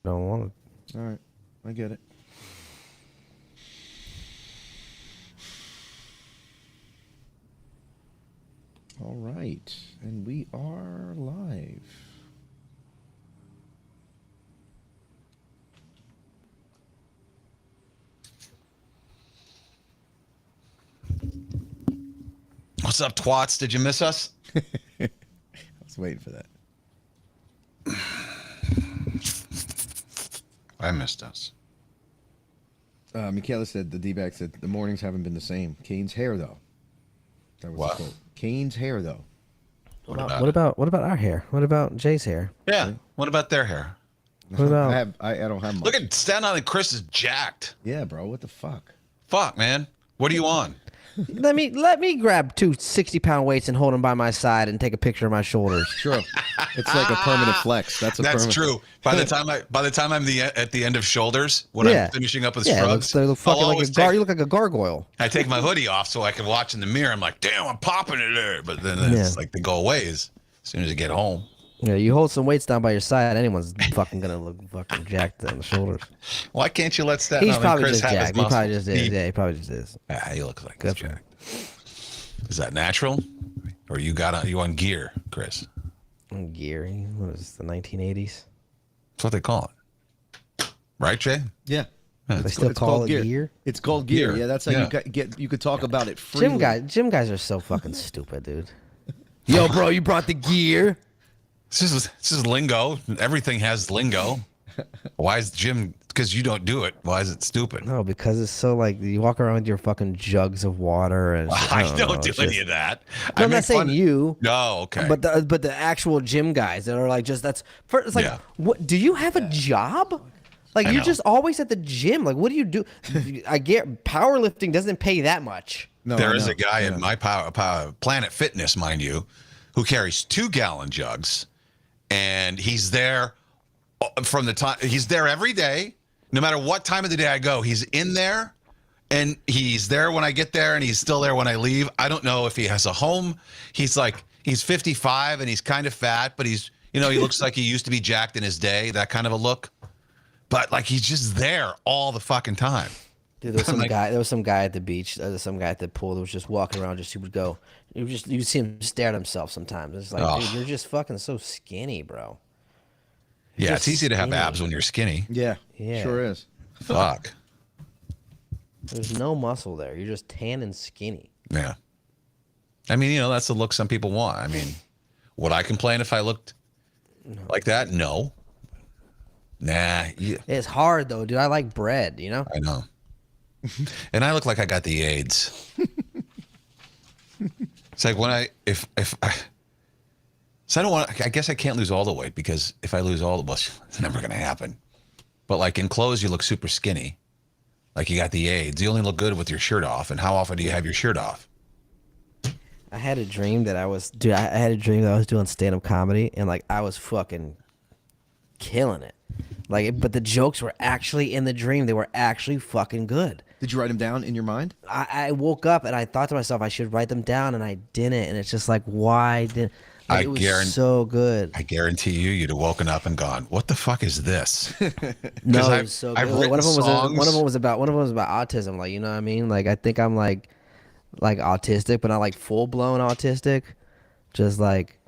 don't want to. All right, I get it. All right, and we are live. What's up, twats? Did you miss us? I was waiting for that. I missed us. Michaela said, the D-bag said, the mornings haven't been the same. Kane's hair, though. That was What? the quote. Kane's hair, though. What about our hair? What about Jay's hair? Yeah. What about their hair? What about? I don't have much. Look at Stan on and Chris is jacked. Yeah, bro. What the fuck? Fuck, man. What are you on? Let me grab two 60-pound weights and hold them by my side and take a picture of my shoulders. Sure. It's like a permanent flex. That's permanent. True. By the time I'm at the end of shoulders, when I'm finishing up with shrugs, they look fucking like you look like a gargoyle. I take my hoodie off so I can watch in the mirror. I'm like, damn, I'm popping it there. But then it's like they go away as soon as I get home. Yeah, you hold some weights down by your side, anyone's fucking gonna look fucking jacked on the shoulders. Why can't you let Stan He's and probably Chris just have his jacked. He muscle? probably just is. Yeah, he probably just is. Yeah, he looks like he's jacked. Is that natural? Or you on gear, Chris? Gear. What is this, the 1980s? That's what they call it. Right, Jay? Yeah. They still call it gear? It's called gear. Yeah, that's how you could talk about it freely. Gym guys are so fucking stupid, dude. Yo, bro, you brought the gear? This is lingo. Everything has lingo. Why is gym? Because you don't do it. Why is it stupid? No, because it's so like you walk around with your fucking jugs of water and I don't do any of that. No, I'm not saying you. No, okay. But the actual gym guys that are like it's like what? Do you have a job? Like you're just always at the gym. Like what do you do? I get powerlifting doesn't pay that much. No, there is a guy in my Planet Fitness, mind you, who carries 2-gallon jugs, and he's there from the time he's there every day. No matter what time of the day I go, he's in there, and he's there when I get there, and he's still there when I leave. I don't know if he has a home. He's 55, and he's kind of fat, but he looks like he used to be jacked in his day, that kind of a look. But like he's just there all the fucking time. Dude, there was some guy at the beach, some guy at the pool that was just walking around. He would go, you'd see him stare at himself sometimes. It's like, dude, you're just fucking so skinny, bro. Yeah, it's easy to have abs when you're skinny. Yeah, sure is. Fuck. There's no muscle there. You're just tan and skinny. Yeah. I mean, that's the look some people want. I mean, would I complain if I looked like that? No. Nah. Yeah. It's hard though, dude. I like bread, I know. And I look like I got the AIDS. It's like when I don't want. I guess I can't lose all the weight because if I lose all the weight, it's never going to happen. But like in clothes, you look super skinny, like you got the AIDS. You only look good with your shirt off. And how often do you have your shirt off? I had a dream that I was doing stand-up comedy, and like I was fucking killing it. But the jokes were actually in the dream. They were actually fucking good. Did you write them down in your mind? I woke up and I thought to myself I should write them down, and I didn't. And it's just like, why didn't? It was so good. I guarantee you'd have woken up and gone, "What the fuck is this?" No, it was so good. One of them was about autism. Like, you know what I mean? Like, I think I'm like autistic, but not like full blown autistic. Just like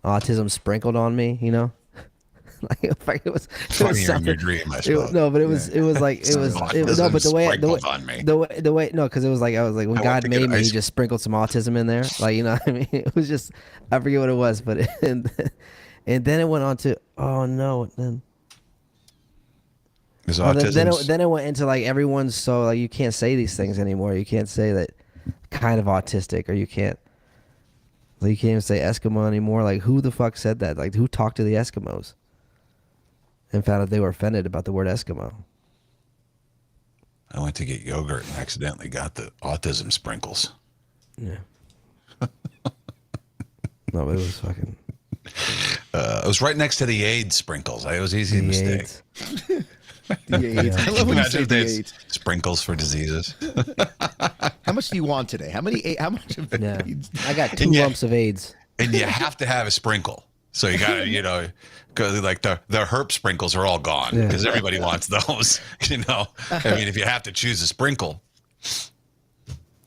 autism sprinkled on me, Like it was funnier in your dream, I suppose. But it was like it was no, but the way because it was like I was like when God made me, he just sprinkled some autism in there, like what I mean. It was just I forget what it was, but and then it went on to then then it went into like everyone's so like you can't say these things anymore. You can't say that kind of autistic, or you can't even say Eskimo anymore. Like who the fuck said that? Like who talked to the Eskimos? And found out they were offended about the word Eskimo. I went to get yogurt and accidentally got the autism sprinkles. Yeah. No, but it was fucking. It was right next to the AIDS sprinkles. It was easy to mistake. The AIDS. I love when you say the AIDS. Sprinkles for diseases. How much do you want today? How much of AIDS? I got 2 lumps of AIDS. And you have to have a sprinkle. So you got to, because like the herp sprinkles are all gone because everybody wants those. I mean, if you have to choose a sprinkle,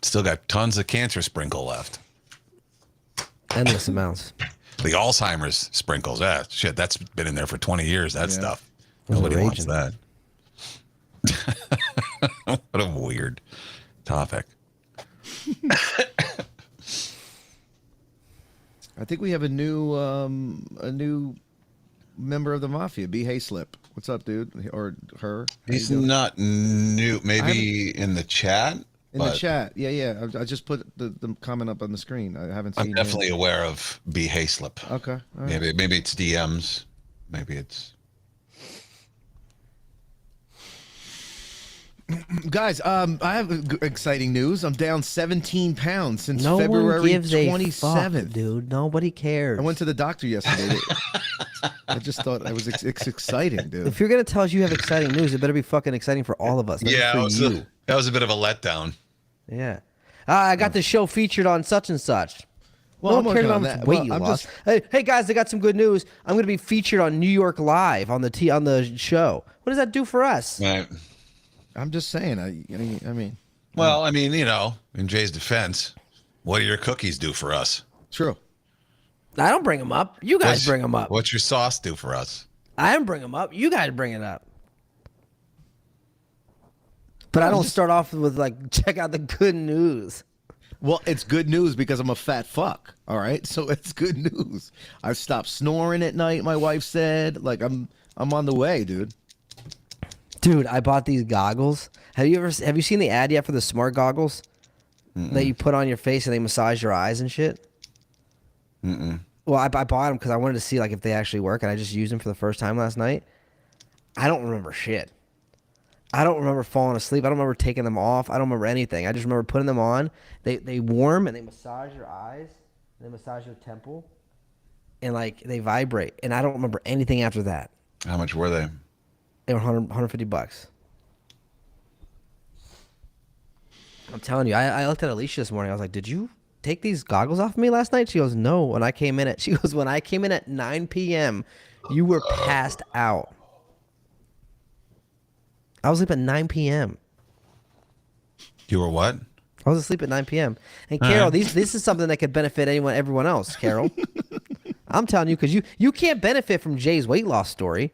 still got tons of cancer sprinkle left. Endless amounts. The Alzheimer's sprinkles, shit, that's been in there for 20 years. That stuff. Those Nobody are wants raging. that. What a weird topic. I think we have a new member of the Mafia, B. Hayslip. What's up, dude? Or her? He's not new. Maybe in the chat. In the chat. Yeah. I just put the comment up on the screen. I haven't seen I'm definitely aware of B. Hayslip. Okay. All right. Maybe it's DMs. Maybe it's... Guys, I have exciting news. I'm down 17 pounds since No February one gives 27th. a fuck, dude. Nobody cares. I went to the doctor yesterday. I just thought it's exciting, dude. If you're gonna tell us you have exciting news, it better be fucking exciting for all of us. Not just for you. That was a bit of a letdown. Yeah. I got the show featured on such and such. Well, I'm no one cares working how on much that. weight Well, you I'm lost. just- Hey guys, I got some good news. I'm gonna be featured on New York Live on the show. What does that do for us? Right. I'm just saying. I mean, Well, I mean, in Jay's defense, what do your cookies do for us? true. I don't bring them up. You guys bring them up. What's your sauce do for us? I don't bring them up. You guys bring it up. But I don't start off with like, check out the good news. Well, it's good news because I'm a fat fuck. All right, so it's good news. I've stopped snoring at night. My wife said, like, I'm on the way, dude. Dude, I bought these goggles. Have you seen the ad yet for the smart goggles that you put on your face and they massage your eyes and shit? Well, I bought them because I wanted to see like if they actually work, and I just used them for the first time last night. I don't remember shit. I don't remember falling asleep. I don't remember taking them off. I don't remember anything. I just remember putting them on. They warm and they massage your eyes. And they massage your temple, and like they vibrate. And I don't remember anything after that. How much were they? They were $150. I'm telling you, I looked at Alicia this morning. I was like, "Did you take these goggles off of me last night?" She goes, "No." When I came in at 9 p.m., you were passed out. I was asleep at 9 p.m. You were what? I was asleep at 9 p.m. And Carol, this is something that could benefit everyone else, Carol. I'm telling you, because you can't benefit from Jay's weight loss story.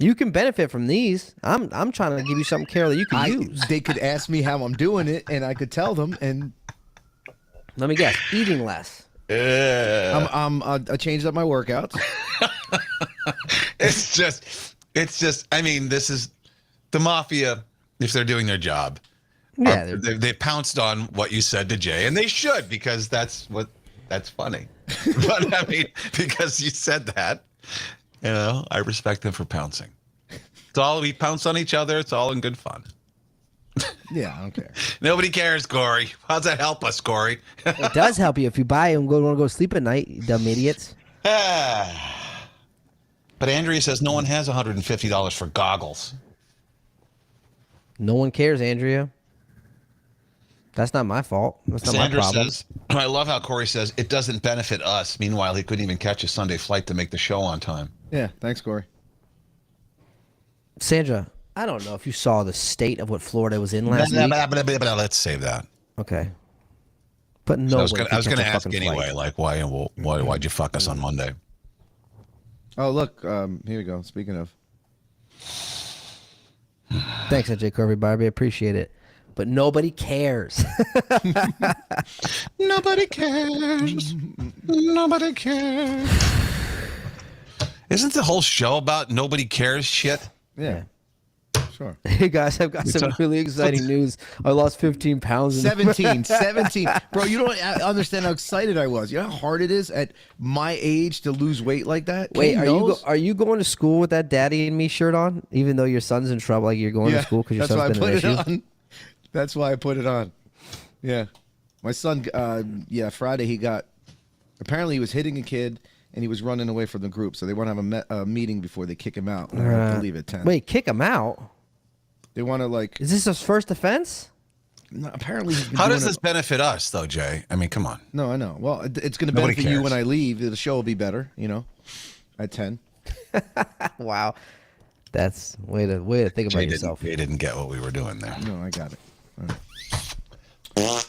You can benefit from these. I'm trying to give you something, Carol, that you can use. They could ask me how I'm doing it, and I could tell them. And Let me guess, eating less. I changed up my workouts. It's just. I mean, this is the Mafia. If they're doing their job, Yeah, they pounced on what you said to Jay, and they should, because that's funny. But I mean, because you said that, I respect them for pouncing. It's all, we pounce on each other. It's all in good fun. Yeah, I don't care. Nobody cares, Corey. How's that help us, Corey? it does help you if you buy and want to go sleep at night, you dumb idiots. But Andrea says no one has $150 for goggles. No one cares, Andrea. That's not my fault. That's not Sandra my problem. says, I love how Corey says it doesn't benefit us. Meanwhile, he couldn't even catch a Sunday flight to make the show on time. Yeah, thanks, Corey. Sandra, I don't know if you saw the state of what Florida was in last week. Let's save that. Okay. But no, I was going to ask anyway, like, why'd you fuck us on Monday? Oh, look, here we go. Speaking of. Thanks, AJ Corby Barbie. I appreciate it. But nobody cares. Nobody cares. Nobody cares. Isn't the whole show about nobody cares shit? Yeah. Sure. Hey, guys, I've got some really exciting news. I lost 15 pounds. 17. Bro, you don't understand how excited I was. You know how hard it is at my age to lose weight like that? Wait, Kane are knows. you going to school with that Daddy and Me shirt on? Even though your son's in trouble, like you're going to school because your son's been an issue? On. That's why I put it on. Yeah. My son, Friday he got, apparently he was hitting a kid and he was running away from the group. So they want to have a meeting before they kick him out. And I have to leave at 10. Wait, kick him out? They want to like. Is this his first offense? No, apparently, he's been How doing does this it- benefit us, though, Jay? I mean, come on. No, I know. Well, it's going to Nobody benefit you when cares. I leave. The show will be better, you know, at 10. Wow, that's way to think about yourself. Jay didn't get what we were doing there. No, I got it. All right.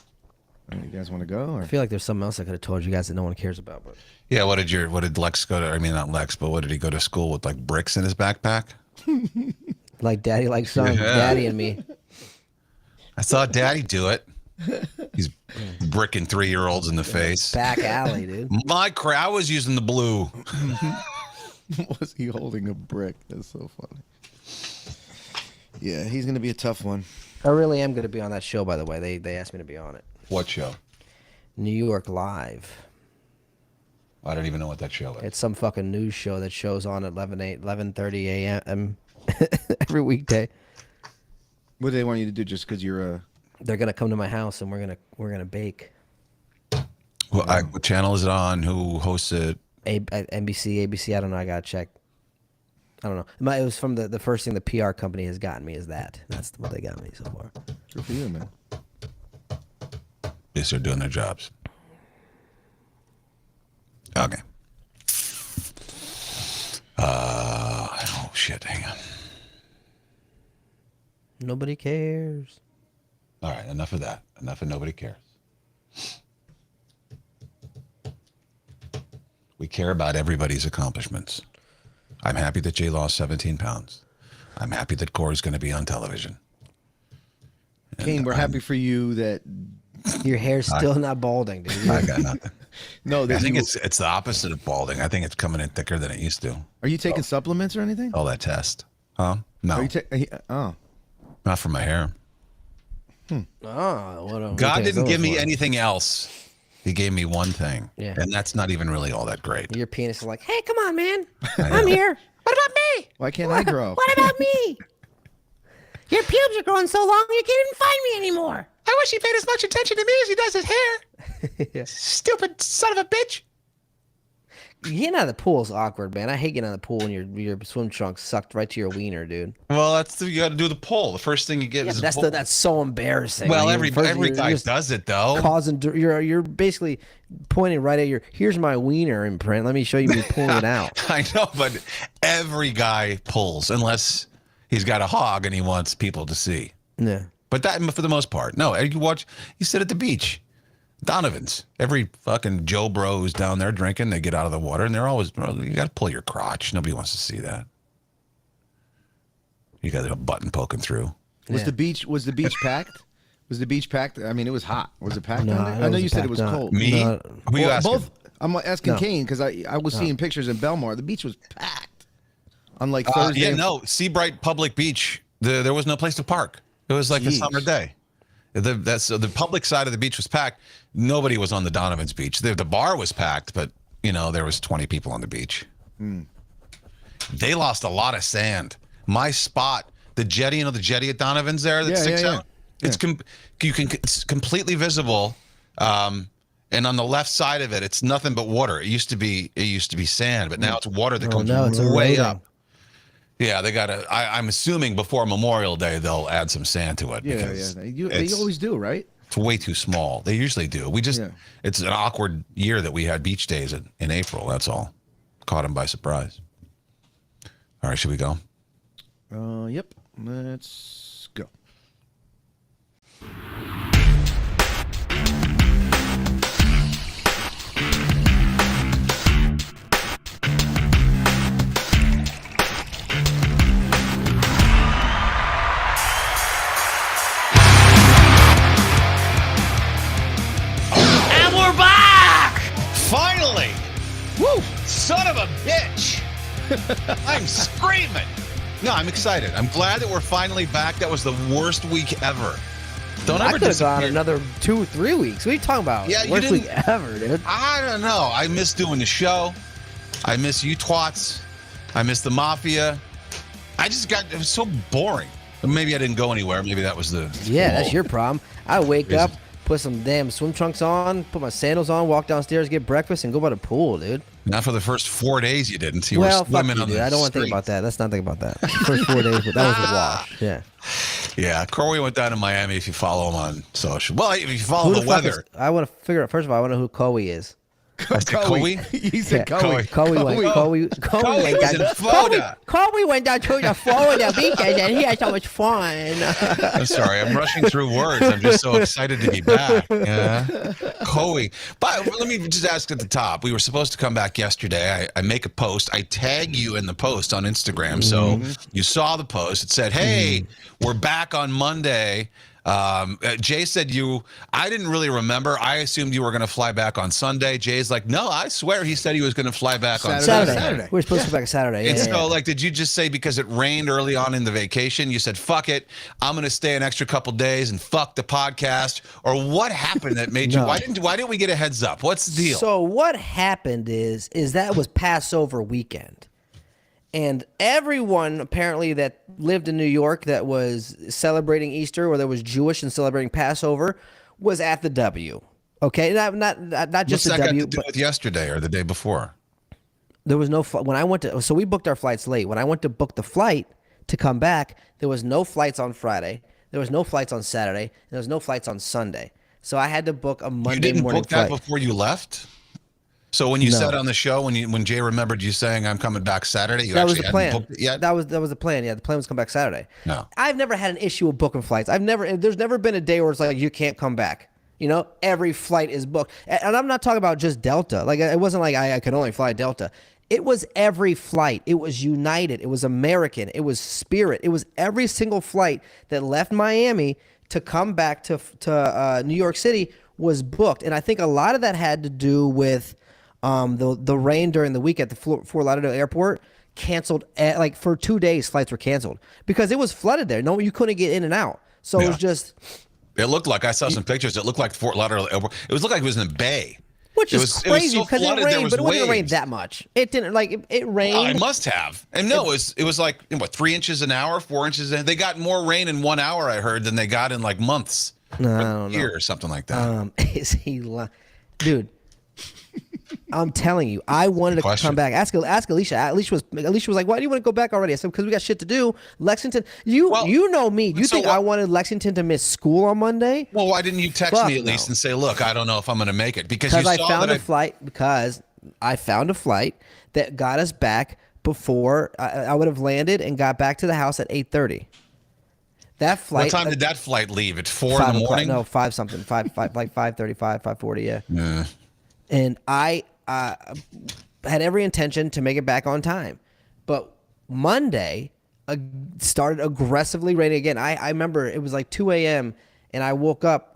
You guys want to go? Or? I feel like there's something else I could have told you guys that no one cares about. But Yeah, what did Lex go to? I mean, not Lex, but what did he go to school with? Like bricks in his backpack? like daddy, like son, Yeah. daddy and me. I saw Daddy do it. He's bricking 3-year-olds in the face. Back alley, dude. I was using the blue. Was he holding a brick? That's so funny. Yeah, he's going to be a tough one. I really am going to be on that show, by the way. They asked me to be on it. What show? New York Live. I don't even know what that show is. It's some fucking news show that shows on at 11:30 a.m. every weekday. What do they want you to do just because you're They're gonna come to my house and we're gonna bake. Well, what channel is it on? Who hosts it? NBC, ABC. I don't know. I gotta check. I don't know. It was from the first thing the PR company has gotten me is that. That's what they got me so far. good for you, man. Yes, they're doing their jobs. Okay. Oh shit! Hang on. Nobody cares. All right, enough of that. Enough of nobody cares. We care about everybody's accomplishments. I'm happy that Jay lost 17 pounds. I'm happy that Core's going to be on television. And Kane, we're happy for you that. Your hair's still not balding, dude. I got nothing. No, that I think you, it's the opposite of balding. I think it's coming in thicker than it used to. Are you taking supplements or anything? All that test. Huh? No, Are you oh. not for my hair. Oh, what God didn't give me anything else. He gave me one thing. Yeah. And that's not even really all that great. Your penis is like, hey, come on, man. I'm here. What about me? Why can't I grow? What about me? Your pubes are growing so long you can't even find me anymore. I wish he paid as much attention to me as he does his hair. Stupid son of a bitch. Getting out of the pool is awkward, man. I hate getting out of the pool and your swim trunks sucked right to your wiener, dude. Well, you got to do the pull. The first thing you get Yeah, is but a pull. that's so embarrassing. Well, Like, every you're guy just does it though. Causing you're basically pointing right at your. Here's my wiener imprint. Let me show you me pulling it out. I know, but every guy pulls unless he's got a hog and he wants people to see. Yeah. But that, for the most part, no. You sit at the beach, Donovan's. Every fucking Joe Bro who's down there drinking, they get out of the water and they're always, you got to pull your crotch. Nobody wants to see that. You got a button poking through. Was Yeah. the beach packed? Was the beach packed? I mean, it was hot. Was it packed No, down there? it I know wasn't you said it packed was up. cold. Me? No. Who you asking? Both. I'm asking No. Kane because I was seeing pictures in Belmar. The beach was packed. On like Thursday. Yeah, and- no. Seabright Public Beach. There was no place to park. It was like a Jeez. summer day. The public side of the beach was packed. Nobody was on the Donovan's beach. The bar was packed, but there was 20 people on the beach. They lost a lot of sand. My spot, the jetty, the jetty at Donovan's there that Yeah, sticks yeah, out. It's it's completely visible. And on the left side of it, it's nothing but water. It used to be sand, but now it's water that comes no, it's way eroding. up. Yeah, they got I'm assuming before Memorial Day they'll add some sand to it. Yeah, because yeah. They always do, right? it's way too small. They usually do. It's an awkward year that we had beach days in April. That's all. Caught them by surprise. All right, should we go? Yep. Let's go. And we're back! Finally! Woo! Son of a bitch! I'm screaming. No, I'm excited. I'm glad that we're finally back. That was the worst week ever. Don't I ever could have gone disappear. another 2 or 3 weeks. What are you talking about? Yeah, you Worst week didn't- ever, dude. I don't know. I miss doing the show. I miss you twats. I miss the Mafia. It was so boring. Maybe I didn't go anywhere. Maybe that was the. Yeah, that's your problem. I wake Is up, it? put some damn swim trunks on, put my sandals on, walk downstairs, get breakfast, and go by the pool, dude. Not for the first 4 days you didn't. You Well, were fuck swimming you, on dude. the I don't want to think street. about that. Let's not think about that. First 4 days, but that was a wash. Yeah. Yeah, Corey went down to Miami. If you follow him on social, well, if you follow Who the fuck weather, I want to figure out. First of all, I want to know who Coey is. I said Coey. He said Yeah. Coey. Coey went was in Florida. Coey went down to the Florida beaches and he had so much fun. I'm sorry, I'm rushing through words. I'm just so excited to be back. Yeah, Coey. But let me just ask at the top. We were supposed to come back yesterday. I make a post. I tag you in the post on Instagram, so you saw the post. It said, "Hey, we're back on Monday." Jay said I didn't really remember. I assumed you were going to fly back on Sunday. Jay's like, no, I swear he said he was going to fly back on Saturday. We were supposed to go back Saturday. Yeah, and so, yeah. like, did you just say because it rained early on in the vacation, you said, fuck it, I'm going to stay an extra couple days and fuck the podcast? Or what happened that made you, No. why didn't we get a heads up? What's the deal? So what happened is that was Passover weekend. And everyone apparently that lived in New York that was celebrating Easter or that was Jewish and celebrating Passover was at the W. Okay, not just What's the that W. got to do But with yesterday or the day before? there was no when I went to. So we booked our flights late. When I went to book the flight to come back, there was no flights on Friday. There was no flights on Saturday. And there was no flights on Sunday. So I had to book a Monday You didn't morning book that flight. before you left? So when you No. said on the show, when Jay remembered you saying I'm coming back Saturday, you That was actually the hadn't plan. booked it yet? That was the plan. Yeah, the plan was to come back Saturday. No. I've never had an issue with booking flights. There's never been a day where it's like you can't come back. You know, every flight is booked, and I'm not talking about just Delta. Like it wasn't like I could only fly Delta. It was every flight. It was United. It was American. It was Spirit. It was every single flight that left Miami to come back to New York City was booked, and I think a lot of that had to do with the rain during the week at the Fort Lauderdale airport. Canceled like for 2 days. Flights were canceled because it was flooded there. No, you couldn't get in and out. So it was just. It looked like I saw some pictures. It looked like Fort Lauderdale Airport. It looked like it was in the bay. Which is crazy so because it flooded, there rained, was but it wasn't rain waves. that much. It didn't it rained. Oh, it must have. And no, it was like what 3 inches an hour, 4 inches. They got more rain in 1 hour, I heard, than they got in like months. No, I or don't know. year or something like that. Is he dude? I'm telling you, I wanted to Question. come back. Ask Alicia. Alicia was like, "Why do you want to go back already?" I said, "Because we got shit to do." Lexington, you know me. You so think what- I wanted Lexington to miss school on Monday? Well, why didn't you text Fuck me at least no. and say, "Look, I don't know if I'm going to make it," because you Because saw I found that a flight. Because I found a flight that got us back before I would have landed and got back to the house at 8:30. That flight. What time did that flight leave? At 4 in 5 the o'clock. morning? No, 5 something. 5 like 5:35, 5:40. Yeah. Yeah. And I had every intention to make it back on time, but Monday started aggressively raining again. I remember it was like 2 a.m. and I woke up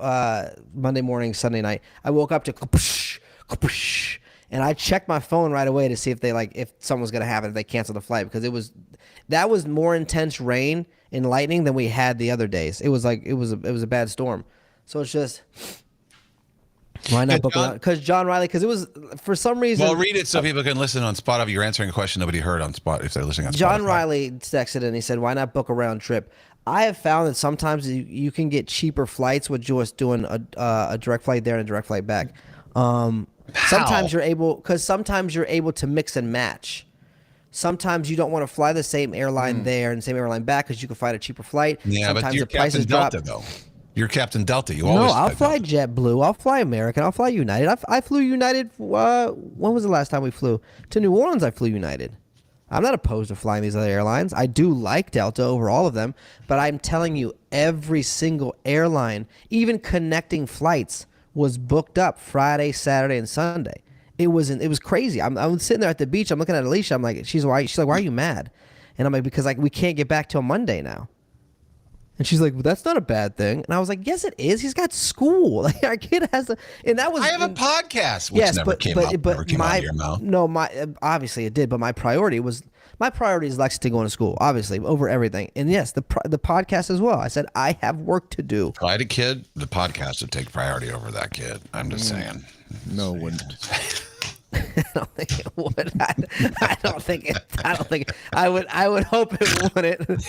Monday morning, Sunday night. I woke up to kapoosh, kapoosh, and I checked my phone right away to see if if something was gonna happen, if they canceled the flight, because that was more intense rain and lightning than we had the other days. It was a bad storm. So it's just. Why not book it? Because John Riley, because it was, for some reason. Well, read it so people can listen on Spotify. You're answering a question nobody heard on Spot if they're listening on Spotify. John Riley texted and he said, "Why not book a round trip?" I have found that sometimes you can get cheaper flights with just doing a direct flight there and a direct flight back. Sometimes you're able to mix and match. Sometimes you don't want to fly the same airline there and the same airline back because you can find a cheaper flight. Yeah, Sometimes but you're the prices Captain Delta, drop. though. You're Captain Delta. You No, always I'll fly Delta. JetBlue. I'll fly American. I'll fly United. I flew United. When was the last time we flew to New Orleans? I flew United. I'm not opposed to flying these other airlines. I do like Delta over all of them, but I'm telling you, every single airline, even connecting flights, was booked up Friday, Saturday, and Sunday. It was crazy. I'm sitting there at the beach. I'm looking at Alicia. I'm like, she's like, why are you mad? And I'm like, because we can't get back till Monday now. And she's like, well, that's not a bad thing. And I was like, yes, it is. He's got school. Like, our kid has a, and that was. I have a podcast, which never came out of your mouth. No, obviously it did, but my priority is Lexington going to school, obviously, over everything. And yes, the podcast as well. I said, I have work to do. If I had a kid, the podcast would take priority over that kid. I'm just saying. No, it wouldn't. I don't think it would. I don't think I would hope it wouldn't.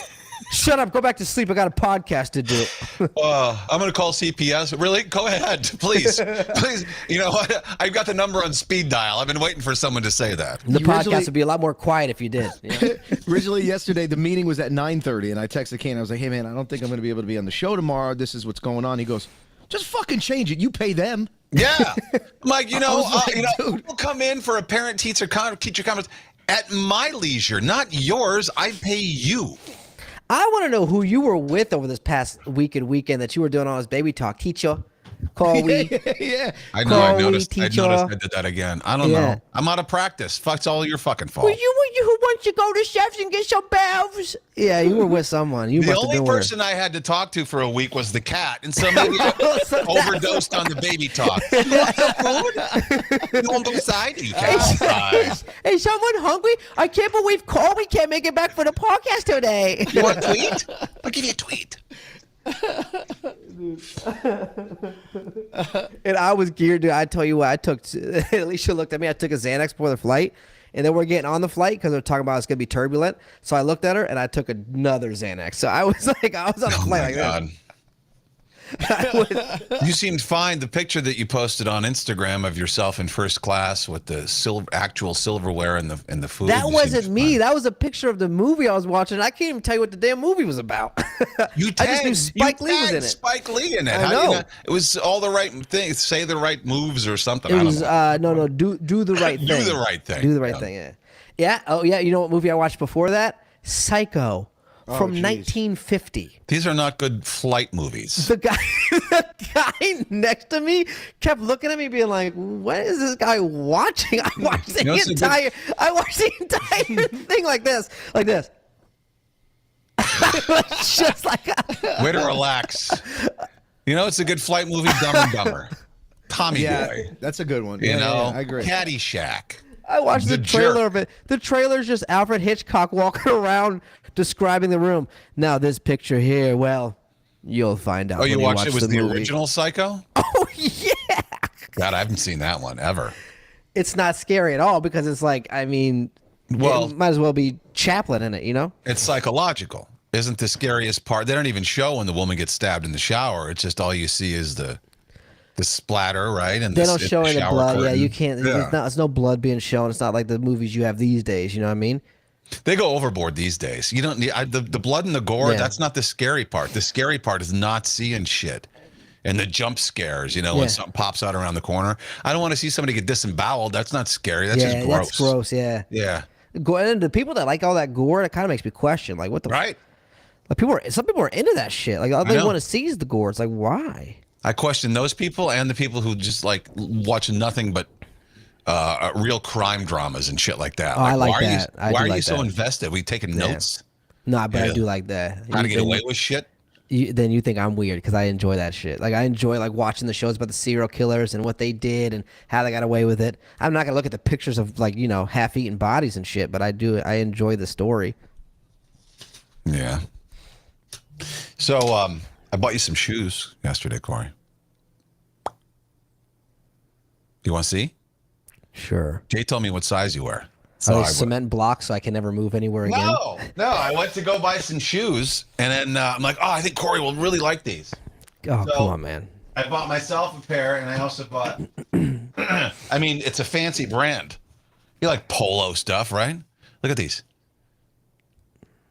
Shut up. Go back to sleep. I got a podcast to do. I'm going to call CPS. Really? Go ahead. Please. Please. You know what? I've got the number on speed dial. I've been waiting for someone to say that. The podcast would be a lot more quiet if you did. You know? Originally, yesterday, the meeting was at 9:30, and I texted Kane. I was like, hey, man, I don't think I'm going to be able to be on the show tomorrow. This is what's going on. He goes, just fucking change it. You pay them. Yeah. I'm like, Dude. people come in for a parent-teacher conference at my leisure, not yours. I pay you. I want to know who you were with over this past week and weekend that you were doing all this baby talk. Teacher, call we. Yeah. I know. I noticed. Teacher. I did that again. I don't know. I'm out of practice. Fuck's all your fucking fault. Were you who wants to go to Chef's and get some baths? Yeah, you were with someone. You The must have only been person I had to talk to for a week was the cat, and so maybe I overdosed on the baby talk. You want some food? You want beside you, cat? Hey, someone hungry? I can't believe Colby can't make it back for the podcast today. You want a tweet? I'll give you a tweet. And I was geared to. I tell you what, I took. Alicia looked at me. I took a Xanax before the flight, and then we're getting on the flight because they're talking about it's gonna be turbulent. So I looked at her and I took another Xanax. So I was like, I was on a flight like God. that. You seemed fine. The picture that you posted on Instagram of yourself in first class with the actual silverware and the food. That wasn't me. Fine. That was a picture of the movie I was watching. I can't even tell you what the damn movie was about. You I just knew Spike Lee was in it. Spike Lee in it. I know. It was all the right things. Say the right moves or something. It was no. Do the right thing. Do the right thing. Do the right thing. Yeah. Yeah. Oh yeah. You know what movie I watched before that? Psycho from 1950. These are not good flight movies. The guy next to me kept looking at me, being like, "What is this guy watching?" I watched the entire thing like this, just like. Way to relax. You know, it's a good flight movie. Dumb and Dumber. Tommy Boy. That's a good one. You know, I agree. Caddyshack. I watched the trailer of it. The trailer's just Alfred Hitchcock walking around describing the room. Now this picture here, well, you'll find out. Oh, you watched watch it? Was the movie. original Psycho? Oh yeah. God, I haven't seen that one ever. It's not scary at all because it's like, I mean, well, it might as well be Chaplin in it, you know? It's psychological. Isn't the scariest part? They don't even show when the woman gets stabbed in the shower. It's just all you see is the splatter, right? And they don't show any blood. Curtain. Yeah, you can't. Yeah. There's no blood being shown. It's not like the movies you have these days. You know what I mean? They go overboard these days. You don't need the blood and the gore. Yeah. That's not the scary part. The scary part is not seeing shit and the jump scares. You know, when something pops out around the corner. I don't want to see somebody get disemboweled. That's not scary. That's just gross. That's gross. Yeah. Yeah. And the people that like all that gore, it kind of makes me question, like, what the right? Like some people are into that shit. Like, all they want to see is the gore. It's like, why? I question those people and the people who just like watch nothing but real crime dramas and shit like that. Oh, I like that. Why are you so that. invested? We taking notes? No, but I do like that. Trying to get away with shit? Then you think I'm weird because I enjoy that shit. Like I enjoy like watching the shows about the serial killers and what they did and how they got away with it. I'm not gonna look at the pictures of like, you know, half-eaten bodies and shit, but I enjoy the story. Yeah. So I bought you some shoes yesterday, Corey. You want to see? Sure. Jay told me what size you wear. So cement blocks so I can never move anywhere again? No. I went to go buy some shoes, and then I'm like, I think Corey will really like these. Oh, come on, man. I bought myself a pair, and I also bought, I mean, it's a fancy brand. You like Polo stuff, right? Look at these.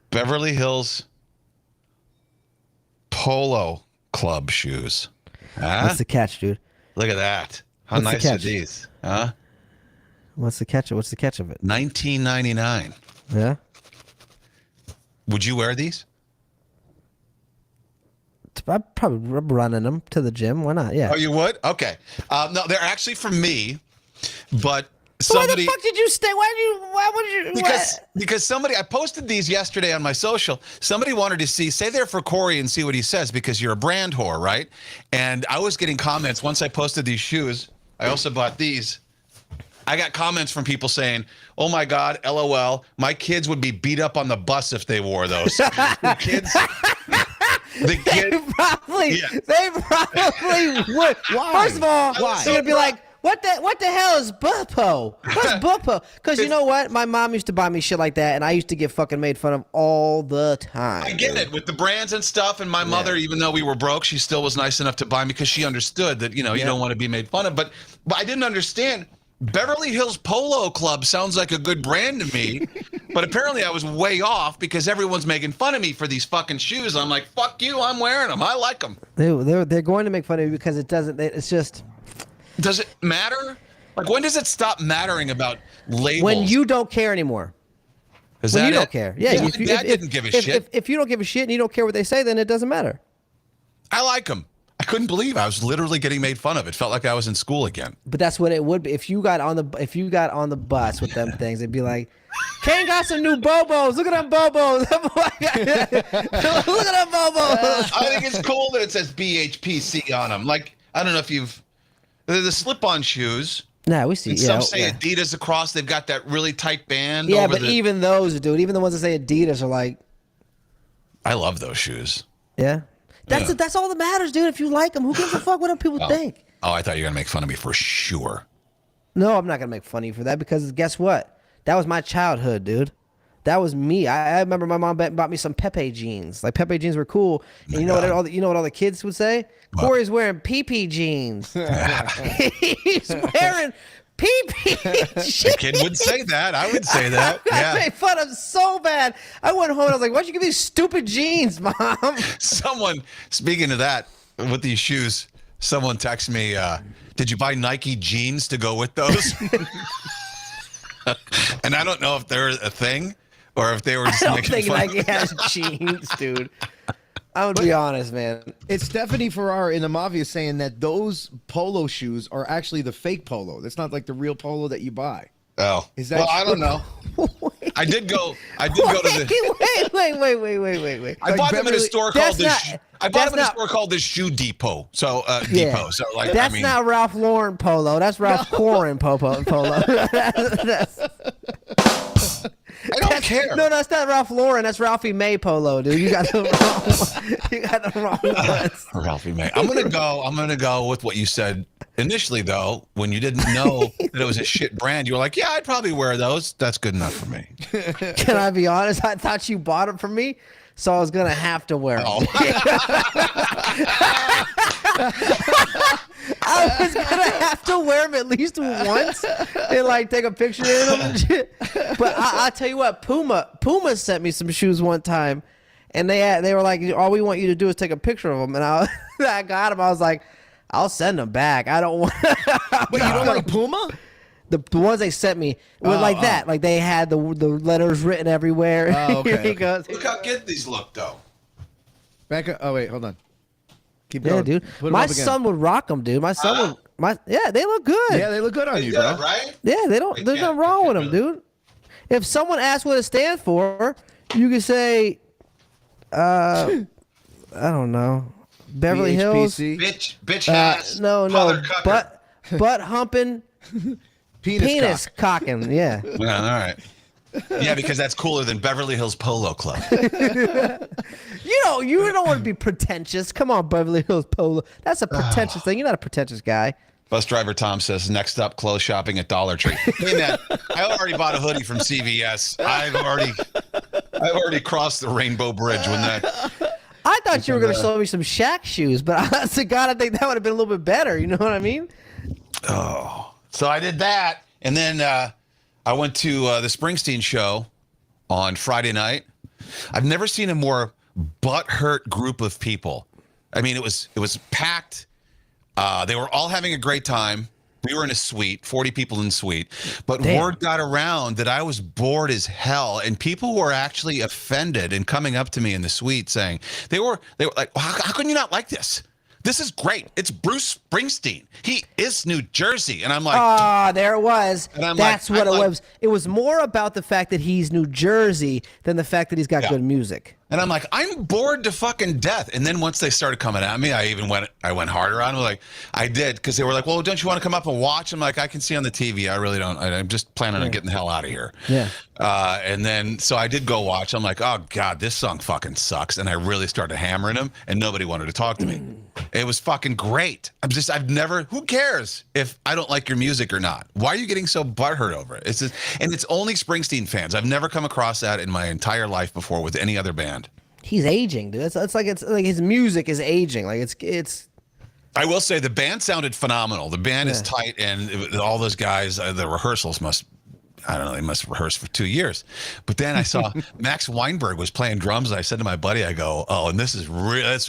Beverly Hills Polo Club shoes. Huh? What's the catch, dude? Look at that. How nice are these? Huh? What's the catch? What's the catch of it? $19.99. Yeah. Would you wear these? I'd probably run in them to the gym. Why not? Yeah. Oh, you would? Okay. No, they're actually from me, but So why the fuck did you stay? Why would you? Because somebody, I posted these yesterday on my social. Somebody wanted to say they're for Corey and see what he says because you're a brand whore, right? And I was getting comments once I posted these shoes. I also bought these. I got comments from people saying, "Oh my God, LOL, my kids would be beat up on the bus if they wore those." The kids. They probably would. Why? First of all, they're gonna be like, what the hell is Bupo? What's Bupo? Because you know what? My mom used to buy me shit like that, and I used to get fucking made fun of all the time. I get it with the brands and stuff. And my mother, even though we were broke, she still was nice enough to buy me because she understood that, you don't want to be made fun of. But I didn't understand. Beverly Hills Polo Club sounds like a good brand to me, but apparently I was way off because everyone's making fun of me for these fucking shoes. I'm like, fuck you, I'm wearing them. I like them. They're going to make fun of you because it doesn't. It's just. Does it matter? Like, when does it stop mattering about labels? When you don't care anymore. Is when that you don't it? care. Yeah. My dad didn't give a shit. If you don't give a shit and you don't care what they say, then it doesn't matter. I like them. I couldn't believe I was literally getting made fun of. It felt like I was in school again. But that's what it would be if you got on the bus with them things. It'd be like, Kane got some new Bobos. Look at them Bobos. Look at them Bobos. I think it's cool that it says BHPC on them. Like, I don't know if they're the slip-on shoes. Nah, we see. And some say Adidas across. They've got that really tight band. Yeah, but even those, dude, even the ones that say Adidas are like. I love those shoes. Yeah. That's all that matters, dude. If you like them, who gives a fuck what people think? Oh, I thought you were gonna make fun of me for sure. No, I'm not gonna make fun of you for that because guess what? That was my childhood, dude. That was me. I remember my mom bought me some Pepe jeans. Like Pepe jeans were cool. And you know what all the kids would say? What? Corey's wearing PP jeans. He's wearing PP jeans. A kid would say that. I would say that. I made fun of so bad. I went home and I was like, why'd you give me these stupid jeans, Mom? Someone, speaking of that, with these shoes, someone texted me, did you buy Nike jeans to go with those? And I don't know if they're a thing or if they were just I don't making think fun. Nike has jeans, dude. I'm gonna be honest, man. It's Stephanie Ferrara in the Mafia saying that those polo shoes are actually the fake polo. That's not like the real polo that you buy. Oh, is that? Well, I don't know. I did go to the. Wait. I bought them in a store called the. I bought them in a not- store called the Shoe Depot. So Yeah. Depot. So like That's I mean, not Ralph Lauren polo. That's Ralph Lauren polo. That's- I don't care. No, that's not Ralph Lauren. That's Ralphie May polo, dude. You got the wrong ones. Ralphie May. I'm gonna go with what you said initially, though. When you didn't know that it was a shit brand, you were like, "Yeah, I'd probably wear those. That's good enough for me." Can I be honest? I thought you bought them for me, so I was gonna have to wear them. Oh. I was gonna have to wear them at least once and like take a picture in them and shit. But I tell you what, Puma sent me some shoes one time, and they were like, all we want you to do is take a picture of them. And I got them. I was like, I'll send them back. I don't want. Wait, you don't like Puma? The ones they sent me were like that. Like they had the letters written everywhere. Oh, okay, Here he okay. goes. Look how good these look, though. Back up. Oh wait, hold on. Keep Yeah, going. dude. Put 'em My up again. son would rock them, dude. My son would. Yeah, they look good. Yeah, they look good on you, bro. Right? Yeah, there's nothing wrong with them, dude. If someone asks what it stands for, you can say, I don't know, Beverly Hills. BHPC. Bitch ass. No, mother cucker. butt humping, penis cock. cocking. Yeah. Yeah, all right. Yeah, because that's cooler than Beverly Hills Polo Club. You don't want to be pretentious. Come on, Beverly Hills Polo. That's a pretentious thing. You're not a pretentious guy. Bus driver Tom says, next up, clothes shopping at Dollar Tree. Hey, man, I already bought a hoodie from CVS. I've already crossed the Rainbow Bridge when that. I thought you were going to show me some Shaq shoes, but honest to God, I think that would have been a little bit better. You know what I mean? Oh, so I did that. And then I went to the Springsteen show on Friday night. I've never seen a more butthurt group of people. I mean, it was packed. They were all having a great time. We were in a suite, 40 people in suite. But word got around that I was bored as hell, and people were actually offended and coming up to me in the suite saying they were like, well, how can you not like this? This is great. It's Bruce Springsteen. He is New Jersey. And I'm like, there it was. That's what it was. It was more about the fact that he's New Jersey than the fact that he's got good music. And I'm like, I'm bored to fucking death. And then once they started coming at me, I went harder on them. Like, I did, because they were like, well, don't you want to come up and watch? I'm like, I can see on the TV. I really don't. I'm just planning on getting the hell out of here. Yeah. And then, so I did go watch. I'm like, oh, God, this song fucking sucks. And I really started hammering them, and nobody wanted to talk to me. It was fucking great. Who cares if I don't like your music or not? Why are you getting so butthurt over it? And it's only Springsteen fans. I've never come across that in my entire life before with any other band. He's aging, dude. It's like his music is aging. Like it's. I will say the band sounded phenomenal. The band is tight, and all those guys, the rehearsals I don't know, they must have rehearsed for 2 years. But then I saw Max Weinberg was playing drums, and I said to my buddy, I go, oh, and this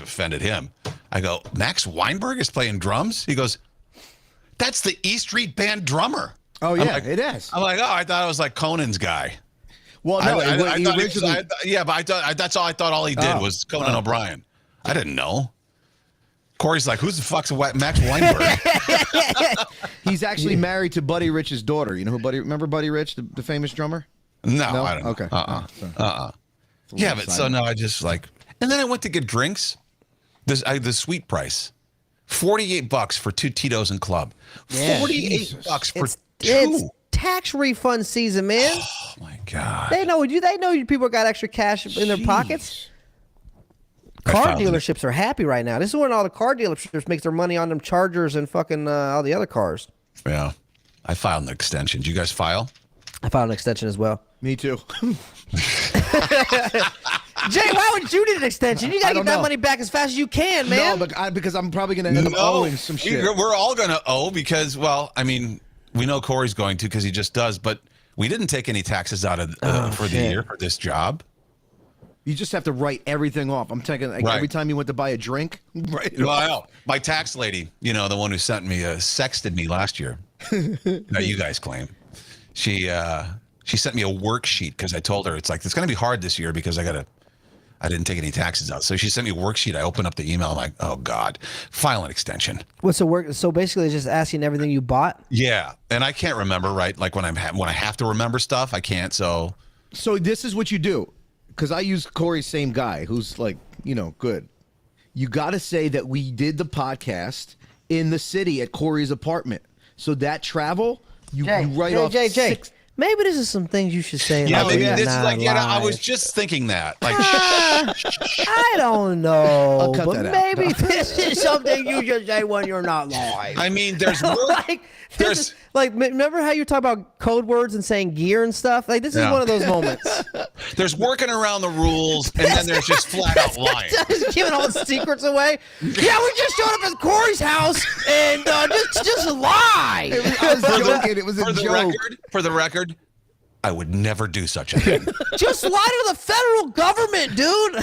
offended him. I go, Max Weinberg is playing drums? He goes, that's the E Street Band drummer. Oh, yeah, it is. I'm like, oh, I thought it was like Conan's guy. Well, no, that's all I thought all he did was Conan O'Brien. I didn't know. Corey's like, who's the fuck's Max Weinberg? He's actually married to Buddy Rich's daughter. You know who remember Buddy Rich, the famous drummer? No, I don't know. Okay. Yeah, but so now I just like, and then I went to get drinks. The sweet price, $48 for 2 Tito's and Club. Yeah, $48 for 2. It's tax refund season, man. Oh my God. They know you people got extra cash in their pockets. Car dealerships are happy right now. This is when all the car dealerships make their money on them Chargers and fucking all the other cars. Yeah. I filed an extension. Did you guys file? I filed an extension as well. Me too. Jay, why would you need an extension? You got to get that money back as fast as you can, man. No, but because I'm probably going to end up owing some shit. We're all going to owe because, well, I mean, we know Corey's going to because he just does, but we didn't take any taxes out of the year for this job. You just have to write everything off. I'm taking every time you went to buy a drink, write it off. I know. My tax lady, the one who sexted me last year. No, you guys claim. She sent me a worksheet because I told her it's going to be hard this year because I didn't take any taxes out. So she sent me a worksheet. I opened up the email. I'm like, oh God, file an extension. What's the work? So basically, it's just asking everything you bought. Yeah, and I can't remember. Right, like when I have to remember stuff, I can't. So this is what you do. Because I use Corey's same guy who's like, good. You got to say that we did the podcast in the city at Corey's apartment. So that travel, you write off six. Maybe this is some things you should say. Yeah, maybe this is like, I was just thinking that. Like, I don't know. I'll cut that out. Maybe this is something you should say when you're not live. I mean, there's remember how you talk about code words and saying gear and stuff? Like, this is one of those moments. There's working around the rules, and then there's just flat out lying. Just giving all the secrets away. Yeah, we just showed up at Corey's house and just lie. I was joking. It was a joke. For the record, I would never do such a thing. Just lie to the federal government, dude.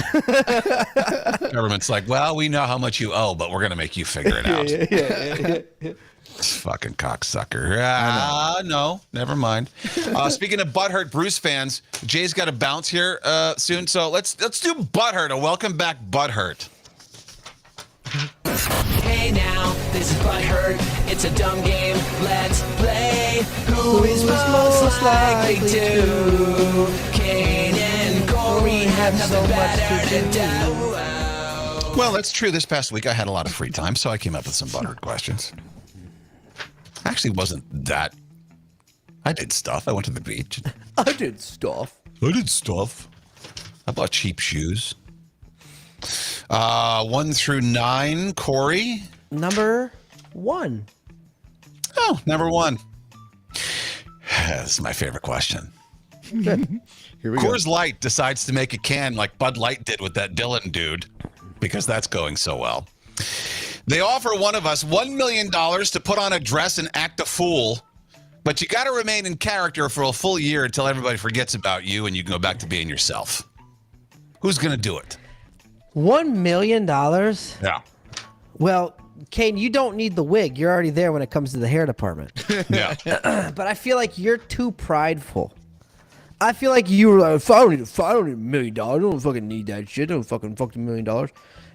Government's like, well, we know how much you owe, but we're going to make you figure it out. Yeah. Fucking cocksucker. No, never mind. Speaking of butthurt Bruce fans, Jay's got to bounce here soon, so let's do butthurt. Welcome back, butthurt. Hey now, this is Butthurt. It's a dumb game. Let's play. Who is most likely to? Kane and Corey have so much to do. Well, that's true. This past week I had a lot of free time, so I came up with some butthurt questions. Actually, wasn't that. I did stuff. I went to the beach. I did stuff. I bought cheap shoes. 1 through 9, Corey. Number 1. Oh, number 1. This is my favorite question. Good. Here we go. Coors Light decides to make a can like Bud Light did with that Dylan dude, because that's going so well. They offer one of us $1 million to put on a dress and act a fool, but you got to remain in character for a full year until everybody forgets about you and you can go back to being yourself. Who's going to do it? $1 million? Yeah. Well, Kane, you don't need the wig. You're already there when it comes to the hair department. Yeah. But I feel like you're too prideful. I feel like you were like, if I don't need $1 million. I don't fucking need that shit. I don't fuck $1 million.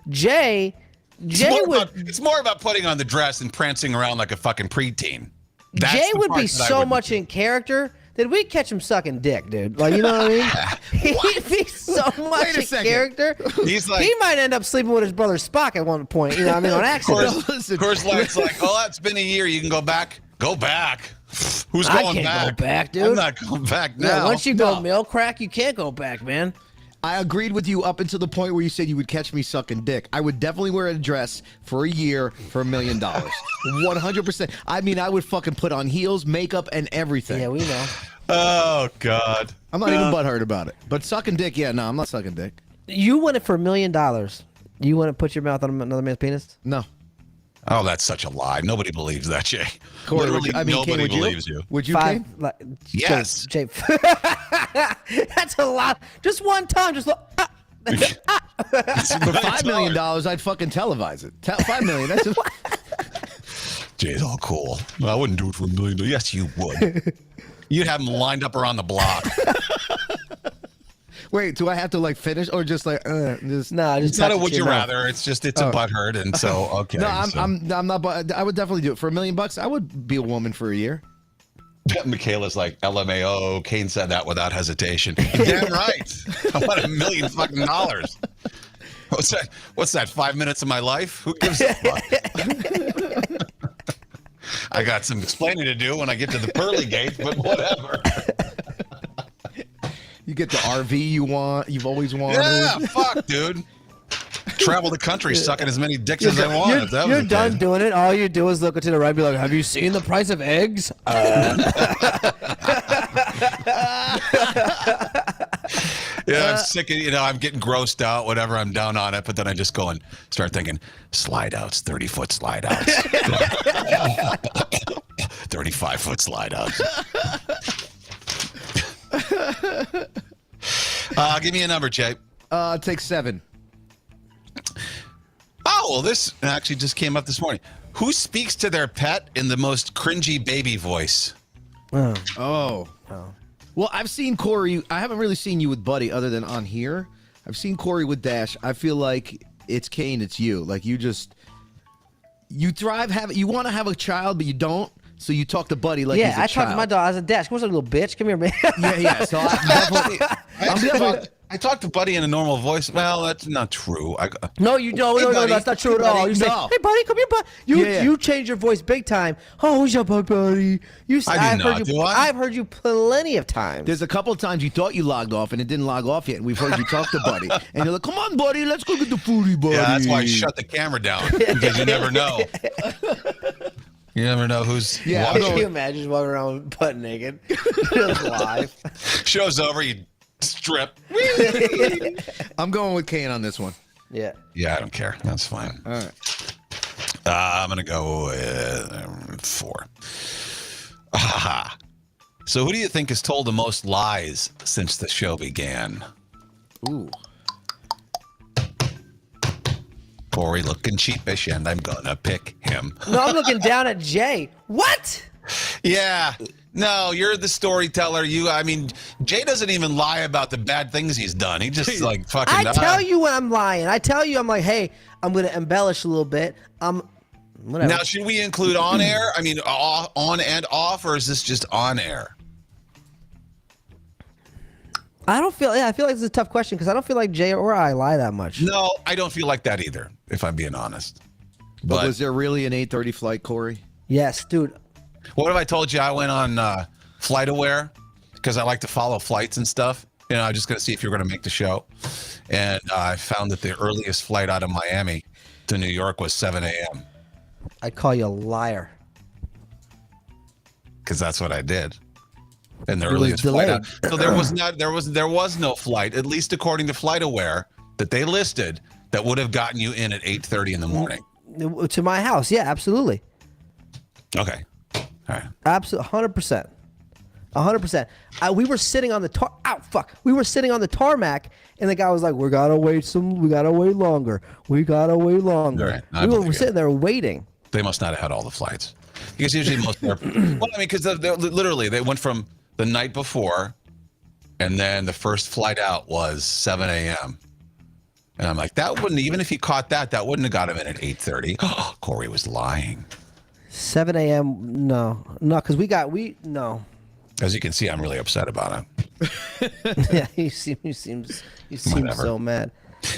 Jay It's more about putting on the dress and prancing around like a fucking preteen. Jay would be so much in character that we'd catch him sucking dick, dude. Like, you know what I mean? He'd be so much in character. He's like, he might end up sleeping with his brother Spock at one point. You know what I mean? On accident. Coors Light's like, oh, it's been a year. You can go back. Go back. Who's going back? I can't go back, dude. I'm not going back now. Yeah, once you go milk crack, you can't go back, man. I agreed with you up until the point where you said you would catch me sucking dick. I would definitely wear a dress for a year for $1 million. 100%. I mean, I would fucking put on heels, makeup, and everything. Yeah, we know. Oh God. I'm not even butthurt about it. But sucking dick, yeah, no, I'm not sucking dick. You want it for $1 million. You want to put your mouth on another man's penis? No. Oh, that's such a lie. Nobody believes that, Jay. Corey, Literally, Kane, nobody believes you. Would you, Five. Kane? Yes. Jay, that's a lot. Just one time. Just look. For $5 million, I'd fucking televise it. $5 million. That's just... Jay's all cool. Well, I wouldn't do it for $1 million. Yes, you would. You'd have them lined up around the block. Wait, do I have to like finish or just like just? No, just It's not a touch would your you mouth. rather. It's just it's a butthurt, and so okay. No, so. I'm not. I would definitely do it for $1 million. I would be a woman for a year. Michaela's like LMAO. Kane said that without hesitation. Damn right. I want $1 million fucking dollars. What's that? 5 minutes of my life? Who gives a fuck? I got some explaining to do when I get to the pearly gate, but whatever. You get the RV you've always wanted. Yeah, fuck, dude. Travel the country sucking as many dicks as I want. if that was You're the done case. doing it. All you do is look to the right and be like, have you seen the price of eggs? Yeah, I'm sick of, I'm getting grossed out, whatever, I'm down on it, but then I just go and start thinking, slide outs, 30-foot slide outs. 35-foot slide outs. Give me a number, Jay. Take 7. Oh, well, this actually just came up this morning. Who speaks to their pet in the most cringy baby voice? Oh. Well, I've seen Corey. I haven't really seen you with Buddy other than on here. I've seen Corey with Dash. I feel like it's Kane, it's you. Like you you want to have a child, but you don't. So you talk to Buddy like he's a I talked child. to my dog as a Dash. Come on, little bitch. Come here, man. Yeah. So I talked to Buddy in a normal voice. Well, that's not true. No, you don't. Hey, No, buddy. that's not true at all. You say, No. hey, buddy, come here, buddy. Yeah. You change your voice big time. Oh, who's up, buddy? I do not, do I? I've heard you plenty of times. There's a couple of times you thought you logged off and it didn't log off yet, and we've heard you talk to Buddy. And you're like, come on, Buddy, let's go get the foodie, buddy. Yeah, that's why I shut the camera down, because you never know. You never know who's Yeah, Can watching. you imagine just walking around butt naked? Just live. Show's over, you strip. I'm going with Kane on this one. Yeah. Yeah, I don't care. That's fine. All right. I'm going to go with 4. So who do you think has told the most lies since the show began? Ooh. Corey looking cheapish, and I'm going to pick him. No, I'm looking down at Jay. What? Yeah. No, you're the storyteller. Jay doesn't even lie about the bad things he's done. He just like fucking. I tell you when I'm lying. I tell you, I'm like, hey, I'm going to embellish a little bit. Whatever. Now, should we include on air? I mean, on and off, or is this just on air? I feel like this is a tough question because I don't feel like Jay or I lie that much. No, I don't feel like that either, if I'm being honest. But was there really an 8:30 flight, Corey? Yes, dude. What if I told you I went on FlightAware because I like to follow flights and stuff? I'm just going to see if you're going to make the show. And I found that the earliest flight out of Miami to New York was 7 a.m. I'd call you a liar. Because that's what I did. And the It was earliest flight delayed. out. So there was no flight, at least according to FlightAware, that they listed that would have gotten you in at 8:30 in the morning. To my house. Yeah, absolutely. Okay. All right. Absolutely. 100%. 100%. We were sitting on the We were sitting on the tarmac, and the guy was like, "We gotta wait longer. We gotta wait longer." All right. I We were believe sitting you. there waiting. They must not have had all the flights. Because usually most are, because literally they went from the night before, and then the first flight out was 7 a.m. And I'm like, that wouldn't, even if he caught that wouldn't have got him in at 8:30. Corey was lying. 7 a.m. No, because no. As you can see, I'm really upset about it. Yeah, you seem Whatever. so mad.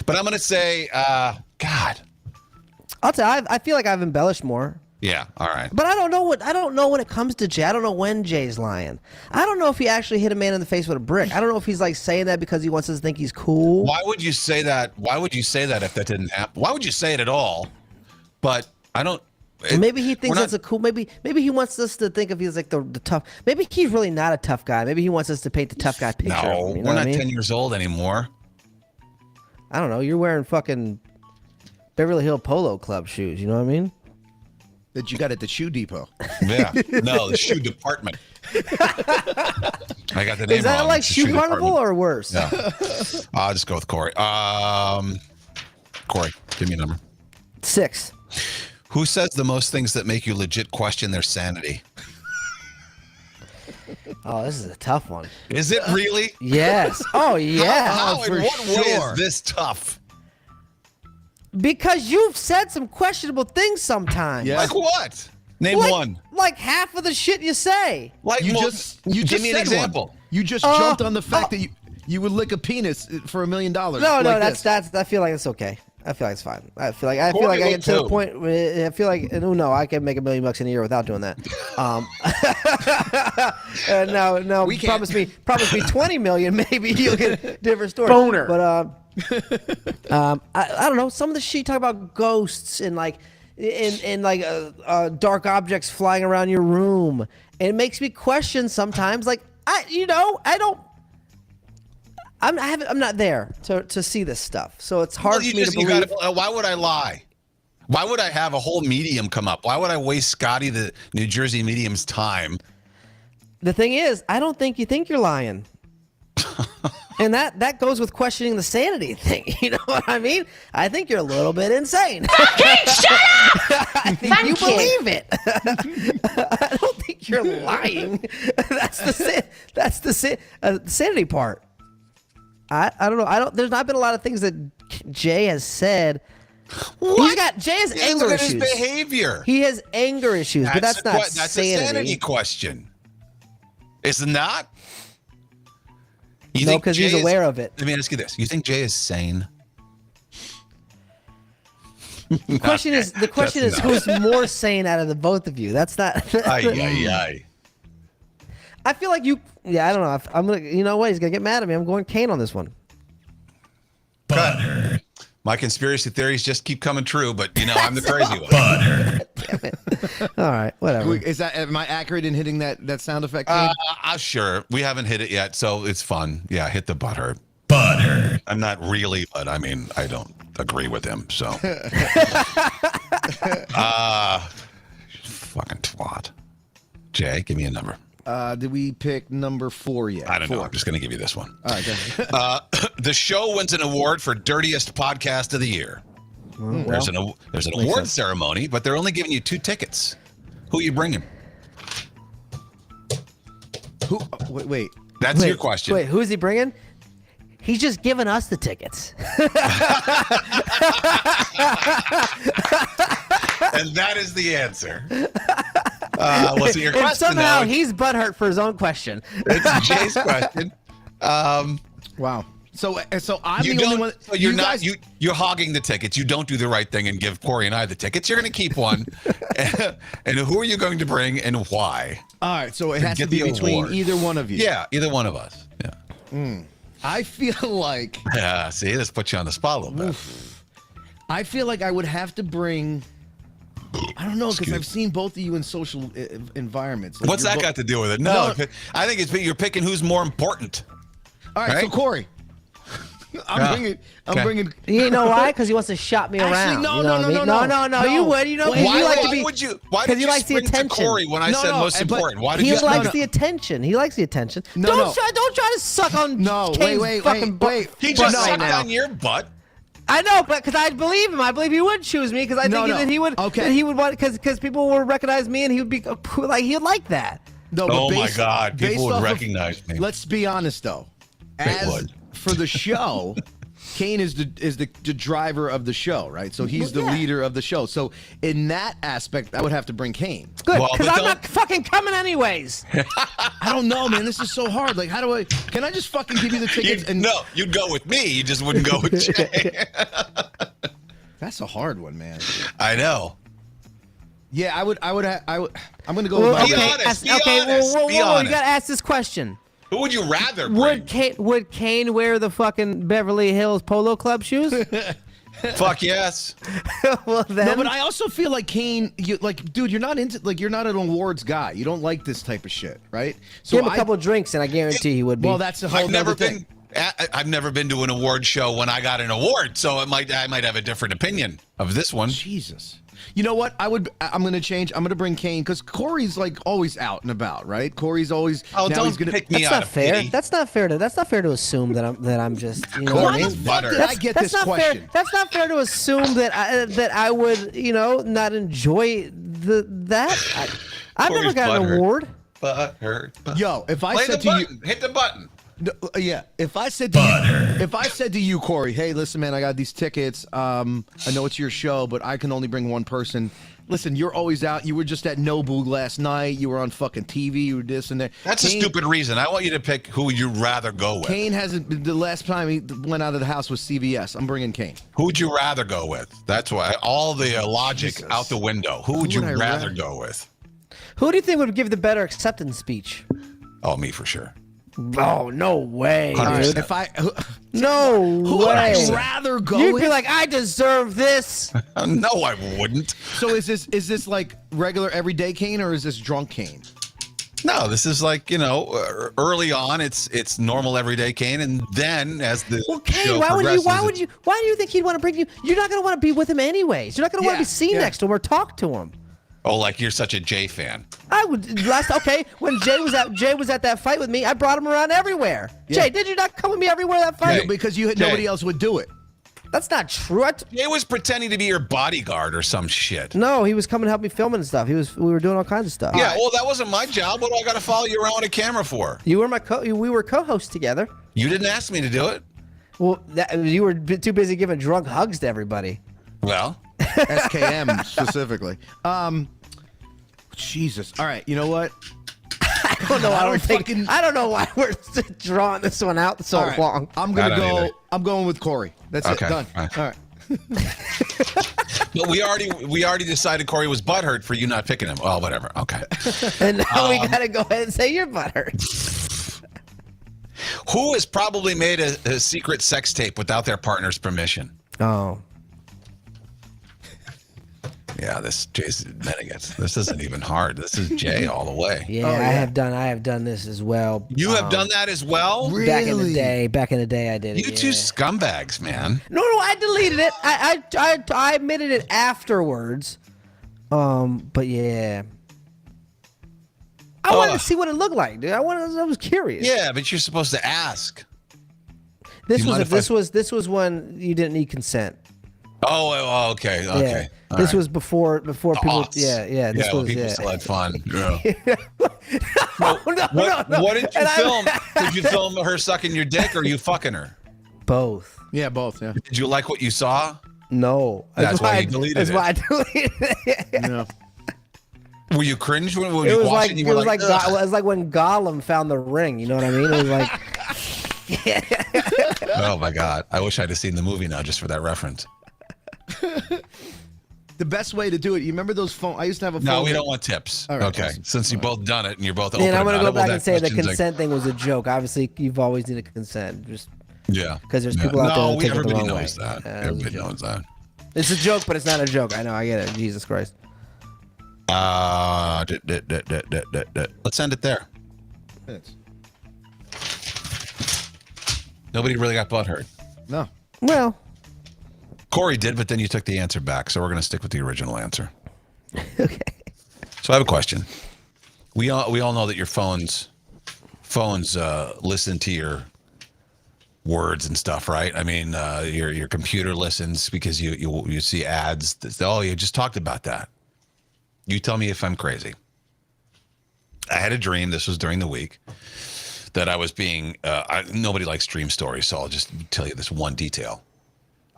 But I'm going to say, God. I'll tell you, I feel like I've embellished more. Yeah. All right. But I don't know when it comes to Jay. I don't know when Jay's lying. I don't know if he actually hit a man in the face with a brick. I don't know if he's like saying that because he wants us to think he's cool. Why would you say that? Why would you say that if that didn't happen? Why would you say it at all? But I don't. Maybe he thinks that's a cool. Maybe he wants us to think of he's like the tough. Maybe he's really not a tough guy. Maybe he wants us to paint the tough guy picture. No, of him, you know we're what not I mean? 10 years old anymore. I don't know. You're wearing fucking Beverly Hill Polo Club shoes. You know what I mean? That you got at the Shoe Depot. Yeah. No, the shoe department. I got the name Is that wrong. like It's the shoe carnival department. or worse? Yeah. I'll just go with Corey. Corey, give me a number. 6. Who says the most things that make you legit question their sanity? Oh, this is a tough one. Is it really? Yes. Oh, yeah. How for in what way sure. is this tough? Because you've said some questionable things sometimes. Yeah. Like what? Name one. Like half of the shit you say. Like You well, just give me an said example. one. You just jumped on the fact that you would lick a penis for $1 million. No, like that's this. I feel like it's okay. I feel like it's fine. I feel like I Corey get to the too. point where I feel like no, I can make $1 million in a year without doing that. No, We can't. promise me 20 million, maybe you'll get a different story. Boner. But I don't know. Some of the shit you talk about ghosts and like in like dark objects flying around your room. And it makes me question sometimes. Like I'm not there to see this stuff, so it's hard for me to believe. Why would I lie? Why would I have a whole medium come up? Why would I waste Scotty, the New Jersey medium's time? The thing is, I don't think you think you're lying. And that goes with questioning the sanity thing. You know what I mean? I think you're a little bit insane. Shut up! I think you believe it. I don't think you're lying. That's the sanity part. I don't know. There's not been a lot of things that Jay has said. Jay has anger Look at issues. his behavior. He has anger issues, but that's not that's sanity. a sanity question. It's not. You No, think because he's Jay is- aware of it. Let me ask you this: you think Jay is sane? The question is who's more sane out of the both of you? That's not. Aye. I feel like you. Yeah, I don't know. I'm gonna. You know what? He's gonna get mad at me. I'm going Kane on this one. Butter. My conspiracy theories just keep coming true, but I'm the crazy one. Butter. All right, whatever. Am I accurate in hitting that sound effect? Kane? Sure. We haven't hit it yet, so it's fun. Yeah, hit the butter. Butter. I'm not really, but I mean, I don't agree with him, so. Fucking twat. Jay, give me a number. Did we pick number 4 yet? I don't know. 4. I'm just going to give you this one. All right, go ahead. The show wins an award for Dirtiest Podcast of the Year. There's an award ceremony, but they're only giving you 2 tickets. Who are you bringing? Who? Wait. That's your question. Wait, who's he bringing? He's just giving us the tickets. And that is the answer. What's your question? And somehow though? he's butthurt for his own question. It's Jay's question. Wow. So I'm You the only don't. one. So you're hogging the tickets. You don't do the right thing and give Corey and I the tickets. You're going to keep one. And who are you going to bring and why? All right. So it has to get be the between award. either one of you. Yeah, either one of us. Yeah. I feel like Yeah. See, this puts you on the spot a little bit. I would have to bring. I don't know, because I've seen both of you in social environments. Like What's you're that got to do with it? No, I think you're picking who's more important. All right, so right? Corey. I'm bringing. You know why? Because he wants to shop me Actually, around. no, you know no, what I no, mean? no. No. No. You would. You know, Why- you like why to be. would you? Why 'cause did he you likes the spring to attention. Corey when I No, said no, most but important? Why did He you? likes the attention. He likes the attention. No, don't no. don't try to suck on. No, Kane's wait, fucking wait. He butt just right sucked now. on your butt. I know, but because I believe him, I believe he would choose me because I think that he would. Okay. That he would want because people would recognize me and he would be like he would like that. No, but Oh my God, people based would off of- recognize me. Let's be honest, though. would. For the show, Kane is the driver of the show, right? So he's the Yeah. leader of the show. So in that aspect, I would have to bring Kane. Good, Well, because but I'm not fucking coming anyways. I don't know, man. This is so hard. Like, how do I? Can I just fucking give you the tickets? No, you'd go with me. You just wouldn't go with Jay. That's a hard one, man. I know. Yeah, I would. I'm gonna go Well, with my Be okay, honest, be okay. honest, Whoa, be you honest. gotta ask this question. Who would you rather bring? Would Kane wear the fucking Beverly Hills Polo Club shoes? Fuck yes. Well, then. No, but I also feel like Kane, dude, you're not an awards guy. You don't like this type of shit, right? So give him a couple of drinks, and I guarantee he would be. Well, that's a whole I've never nother thing. been. I've never been to an award show when I got an award, so I might have a different opinion of this one. Jesus. You know what? I'm going to change. I'm going to bring Kane because Corey's like always out and about, right? Corey's always. Oh, now don't he's gonna, pick me that's out not of fair. pity. That's not fair to assume that I'm just. You know Corey's what I mean? butter. Did I get That's this not question? fair. That's not fair to assume that I would not enjoy that. I've never Corey's got an butthurt. award. Butthert. Yo, if I Play said the to you, button. Hit the button. no, yeah, if I said to you, Corey, hey, listen, man, I got these tickets. I know it's your show, but I can only bring one person. Listen, you're always out. You were just at Nobu last night. You were on fucking TV. You were this and that. That's a stupid reason. I want you to pick who you'd rather go with. Kane hasn't. The last time he went out of the house was CVS. I'm bringing Kane. Who would you rather go with? That's why all the logic Jesus. out the window. Who would Who you would I rather rather- go with? Who do you think would give the better acceptance speech? Oh, me for sure. Oh, no way. All right, Dude. if I No who would I way. rather go You'd with? be like, I deserve this. No, I wouldn't. So is this like regular everyday Kane or is this drunk Kane? No, this is like, early on, it's normal everyday Kane, and then as the Well, Kane, show why progresses, do you think he'd want to bring you? You're not going to want to be with him anyways. You're not going to want to Yeah, be seen yeah. next to him or talk to him. Oh, like you're such a Jay fan. I would when Jay was at that fight with me, I brought him around everywhere. Yeah. Jay, did you not come with me everywhere that fight? Jay. Because Jay. nobody else would do it. That's not true. Jay was pretending to be your bodyguard or some shit. No, he was coming to help me filming and stuff. We were doing all kinds of stuff. Yeah, well, that wasn't my job. What do I got to follow you around with a camera for? You were we were co-hosts together. You didn't ask me to do it. Well, you were too busy giving drunk hugs to everybody. Well, SKM specifically. Jesus. All right. You know what? I don't know. I don't know why we're drawing this one out so All right, long. I'm gonna I don't go. either. I'm going with Corey. That's Okay, it. Done. all right. All right. but we already decided Corey was butthurt for you not picking him. Oh, whatever. Okay. And now we gotta go ahead and say you're butthurt. Who has probably made a secret sex tape without their partner's permission? Oh. Yeah, this Jason Menegets. This isn't even hard. This is Jay all the way. Yeah, Oh, I yeah. have done this as well. You have done that as well? Back in the Really? day, I did it. You two scumbags, man. No, I deleted it. I admitted it afterwards. But yeah. I wanted to see what it looked like, dude. I was curious. Yeah, but you're supposed to ask. This Do you mind if was when you didn't need consent. Oh, okay. Yeah. Okay. All This right. was before people. Aughts. Yeah. This when was people yeah. still had fun. Yeah. No, What did you And I- film? Did you film her sucking your dick or you fucking her? Both. Yeah, both. Yeah. Did you like what you saw? No. That's why I you deleted That's it. why I deleted it. Yeah. Were you cringe when It you was watched like it? And it you were was like "Ugh." it was like when Gollum found the ring. You know what I mean? It was like. Oh my god! I wish I'd have seen the movie now just for that reference. The best way to do it. You remember those phone? I used to have a phone. No, we don't want tips. All right, okay, awesome. since you both done it and you're both open And I'm gonna about go it, well, back that and say the question's like- consent thing was a joke. Obviously, you've always needed consent. Just yeah, 'cause there's yeah. people out there that take it the everybody wrong knows way. that. Yeah, it was a Everybody joke. knows that. it's a joke, but it's not a joke. I know. I get it. Jesus Christ. Let's end it there. Minutes. Nobody really got butthurt. No. Well, Corey did, but then you took the answer back, so we're going to stick with the original answer. okay. So I have a question. We all know that your phones listen to your words and stuff, right? I mean, your computer listens because you see ads. Oh, you just talked about that. You tell me if I'm crazy. I had a dream. This was during the week that I was being. Nobody likes dream stories, so I'll just tell you this one detail.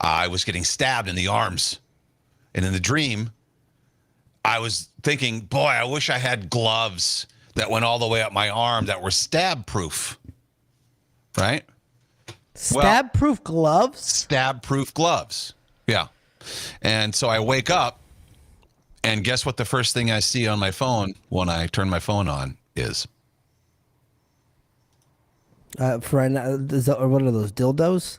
I was getting stabbed in the arms, and in the dream, I was thinking, boy, I wish I had gloves that went all the way up my arm that were stab-proof, right? Stab-proof gloves. Stab-proof gloves. Yeah. And so I wake up, And guess what the first thing I see on my phone when I turn my phone on is? What are those dildos?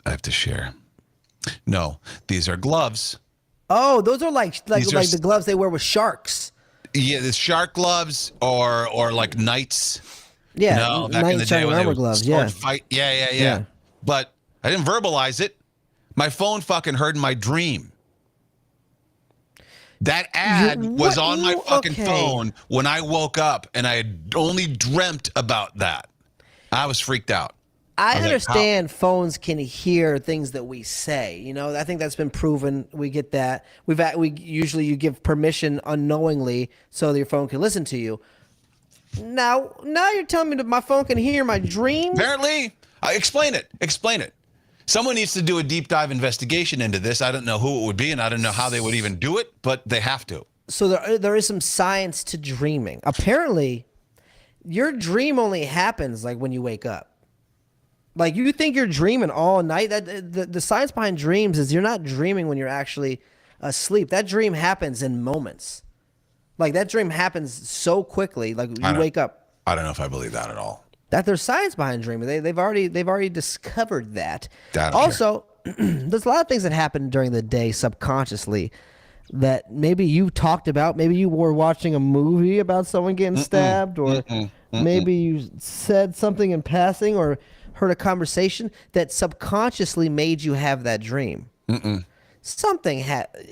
I have to share. No, these are gloves. Oh, those are like These are the gloves they wear with sharks. Yeah, the shark gloves or like knights. Yeah, No, back in the day when they would gloves. sword Yeah. fight. Yeah. But I didn't verbalize it. My phone fucking heard my dream. That ad was on my fucking phone when I woke up, and I had only dreamt about that. I was freaked out. I was like, understand phones can hear things that we say. You know, I think that's been proven. We get that. You give permission unknowingly so that your phone can listen to you. Now you're telling me that my phone can hear my dreams? Apparently, explain it. Someone needs to do a deep dive investigation into this. I don't know who it would be, and I don't know how they would even do it, but they have to. So there is some science to dreaming. Apparently, your dream only happens like when you wake up. Like you think you're dreaming all night. The science behind dreams is you're not dreaming when you're actually asleep. That dream happens in moments. Like that dream happens so quickly. Like you wake up. I don't know if I believe that at all. That there's science behind dreaming. They've already discovered that. Also, there's a lot of things that happen during the day subconsciously that maybe you talked about. Maybe you were watching a movie about someone getting stabbed, or maybe you said something in passing or heard a conversation that subconsciously made you have that dream. Something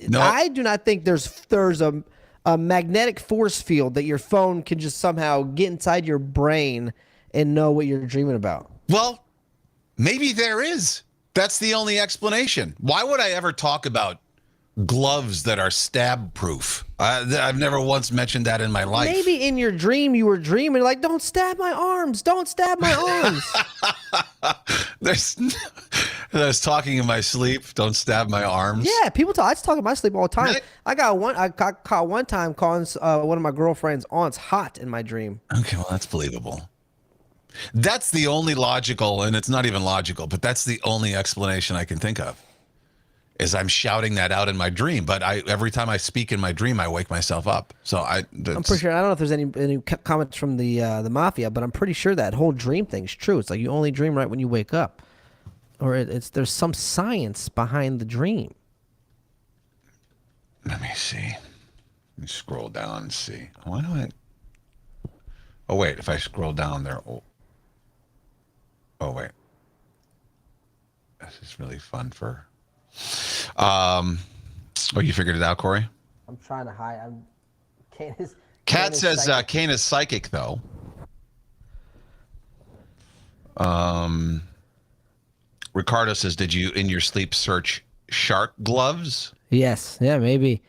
No. I do not think there's a magnetic force field that your phone can just somehow get inside your brain and know what you're dreaming about. Well, maybe there is. That's the only explanation. Why would I ever talk about gloves that are stab proof? I've never once mentioned that in my life. Maybe in your dream you were dreaming like, don't stab my arms, don't stab my arms. I was talking in my sleep. Don't stab my arms. Yeah, people talk. I just talk in my sleep all the time. Really? I got caught one time calling one of my girlfriend's aunts hot in my dream. Okay, well, that's believable. That's the only logical, and it's not even logical, but that's the only explanation I can think of, is I'm shouting that out in my dream. But every time I speak in my dream, I wake myself up. So I'm pretty sure. I don't know if there's any comments from the Mafia, but I'm pretty sure that whole dream thing's true. It's like you only dream right when you wake up, or there's some science behind the dream. Let me see. Let me scroll down and see. Why do I? Oh wait, if I scroll down there. Oh wait. This is really fun for. Oh, you figured it out, Corey? I'm trying to hide. Kat says Kane is psychic, though. Ricardo says, did you in your sleep search shark gloves? Yes. Yeah, maybe.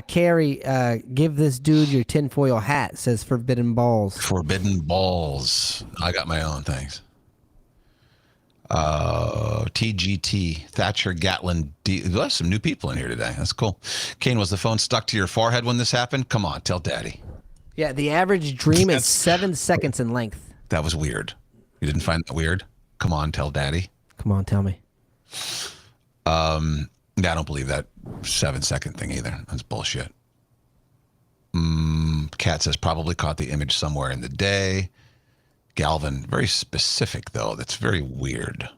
Carrie, give this dude your tinfoil hat, says Forbidden Balls. Forbidden balls. I got my own, thanks. TGT, Thatcher Gatlin. There's some new people in here today. That's cool. Kane, was the phone stuck to your forehead when this happened? Come on, tell Daddy. Yeah, the average dream is 7 seconds in length. That was weird. You didn't find that weird? Come on, tell Daddy. Come on, tell me. I don't believe that 7-second thing either. That's bullshit. Kat says probably caught the image somewhere in the day. Galvin, very specific though. That's very weird.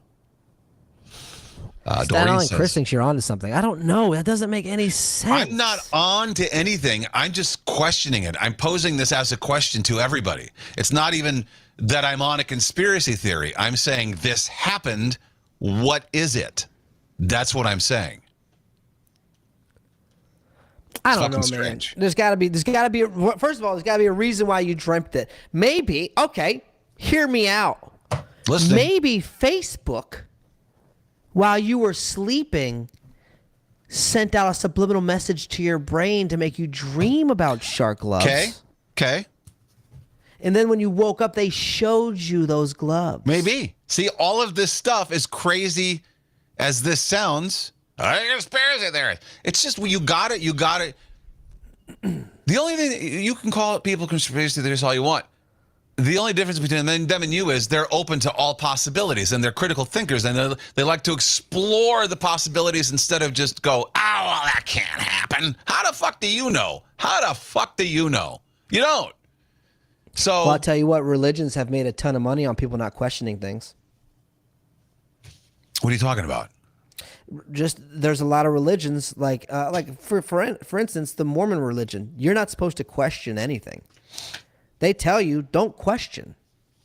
Doreen says, Chris thinks you're onto something. I don't know. That doesn't make any sense. I'm not on to anything. I'm just questioning it. I'm posing this as a question to everybody. It's not even that I'm on a conspiracy theory. I'm saying this happened. What is it? That's what I'm saying. I don't know, man. Strange. There's got to be. First of all, there's got to be a reason why you dreamt it. Maybe. Okay, hear me out. Listening. Maybe Facebook, while you were sleeping, sent out a subliminal message to your brain to make you dream about shark gloves. Okay. And then when you woke up, they showed you those gloves. Maybe. See, all of this stuff, as crazy as this sounds, I ain't conspiracy theory. It's just, well, you got it. The only thing, you can call it people conspiracy theories all you want. The only difference between them and you is they're open to all possibilities, and they're critical thinkers, and they like to explore the possibilities instead of just go, ow, well, that can't happen. How the fuck do you know? How the fuck do you know? You don't. So Well, I'll tell you what, religions have made a ton of money on people not questioning things. what are you talking about? Just there's a lot of religions like for instance, the Mormon religion. You're not supposed to question anything. They tell you don't question.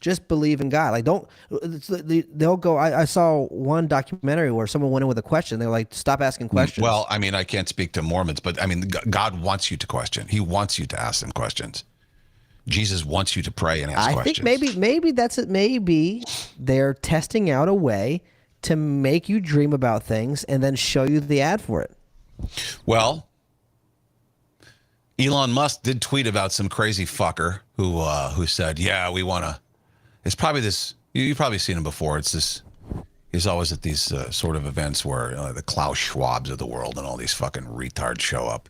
Just believe in God. Like they'll go. I saw one documentary where someone went in with a question. They're like, stop asking questions. Well, I mean, I can't speak to Mormons, but I mean, God wants you to question. He wants you to ask him questions. Jesus wants you to pray and ask questions. I think maybe that's it. Maybe they're testing out a way to make you dream about things and then show you the ad for it. Well, Elon Musk did tweet about some crazy fucker who said, "Yeah, we want to." It's probably this. You've probably seen him before. It's this. He's always at these sort of events where the Klaus Schwabs of the world and all these fucking retards show up,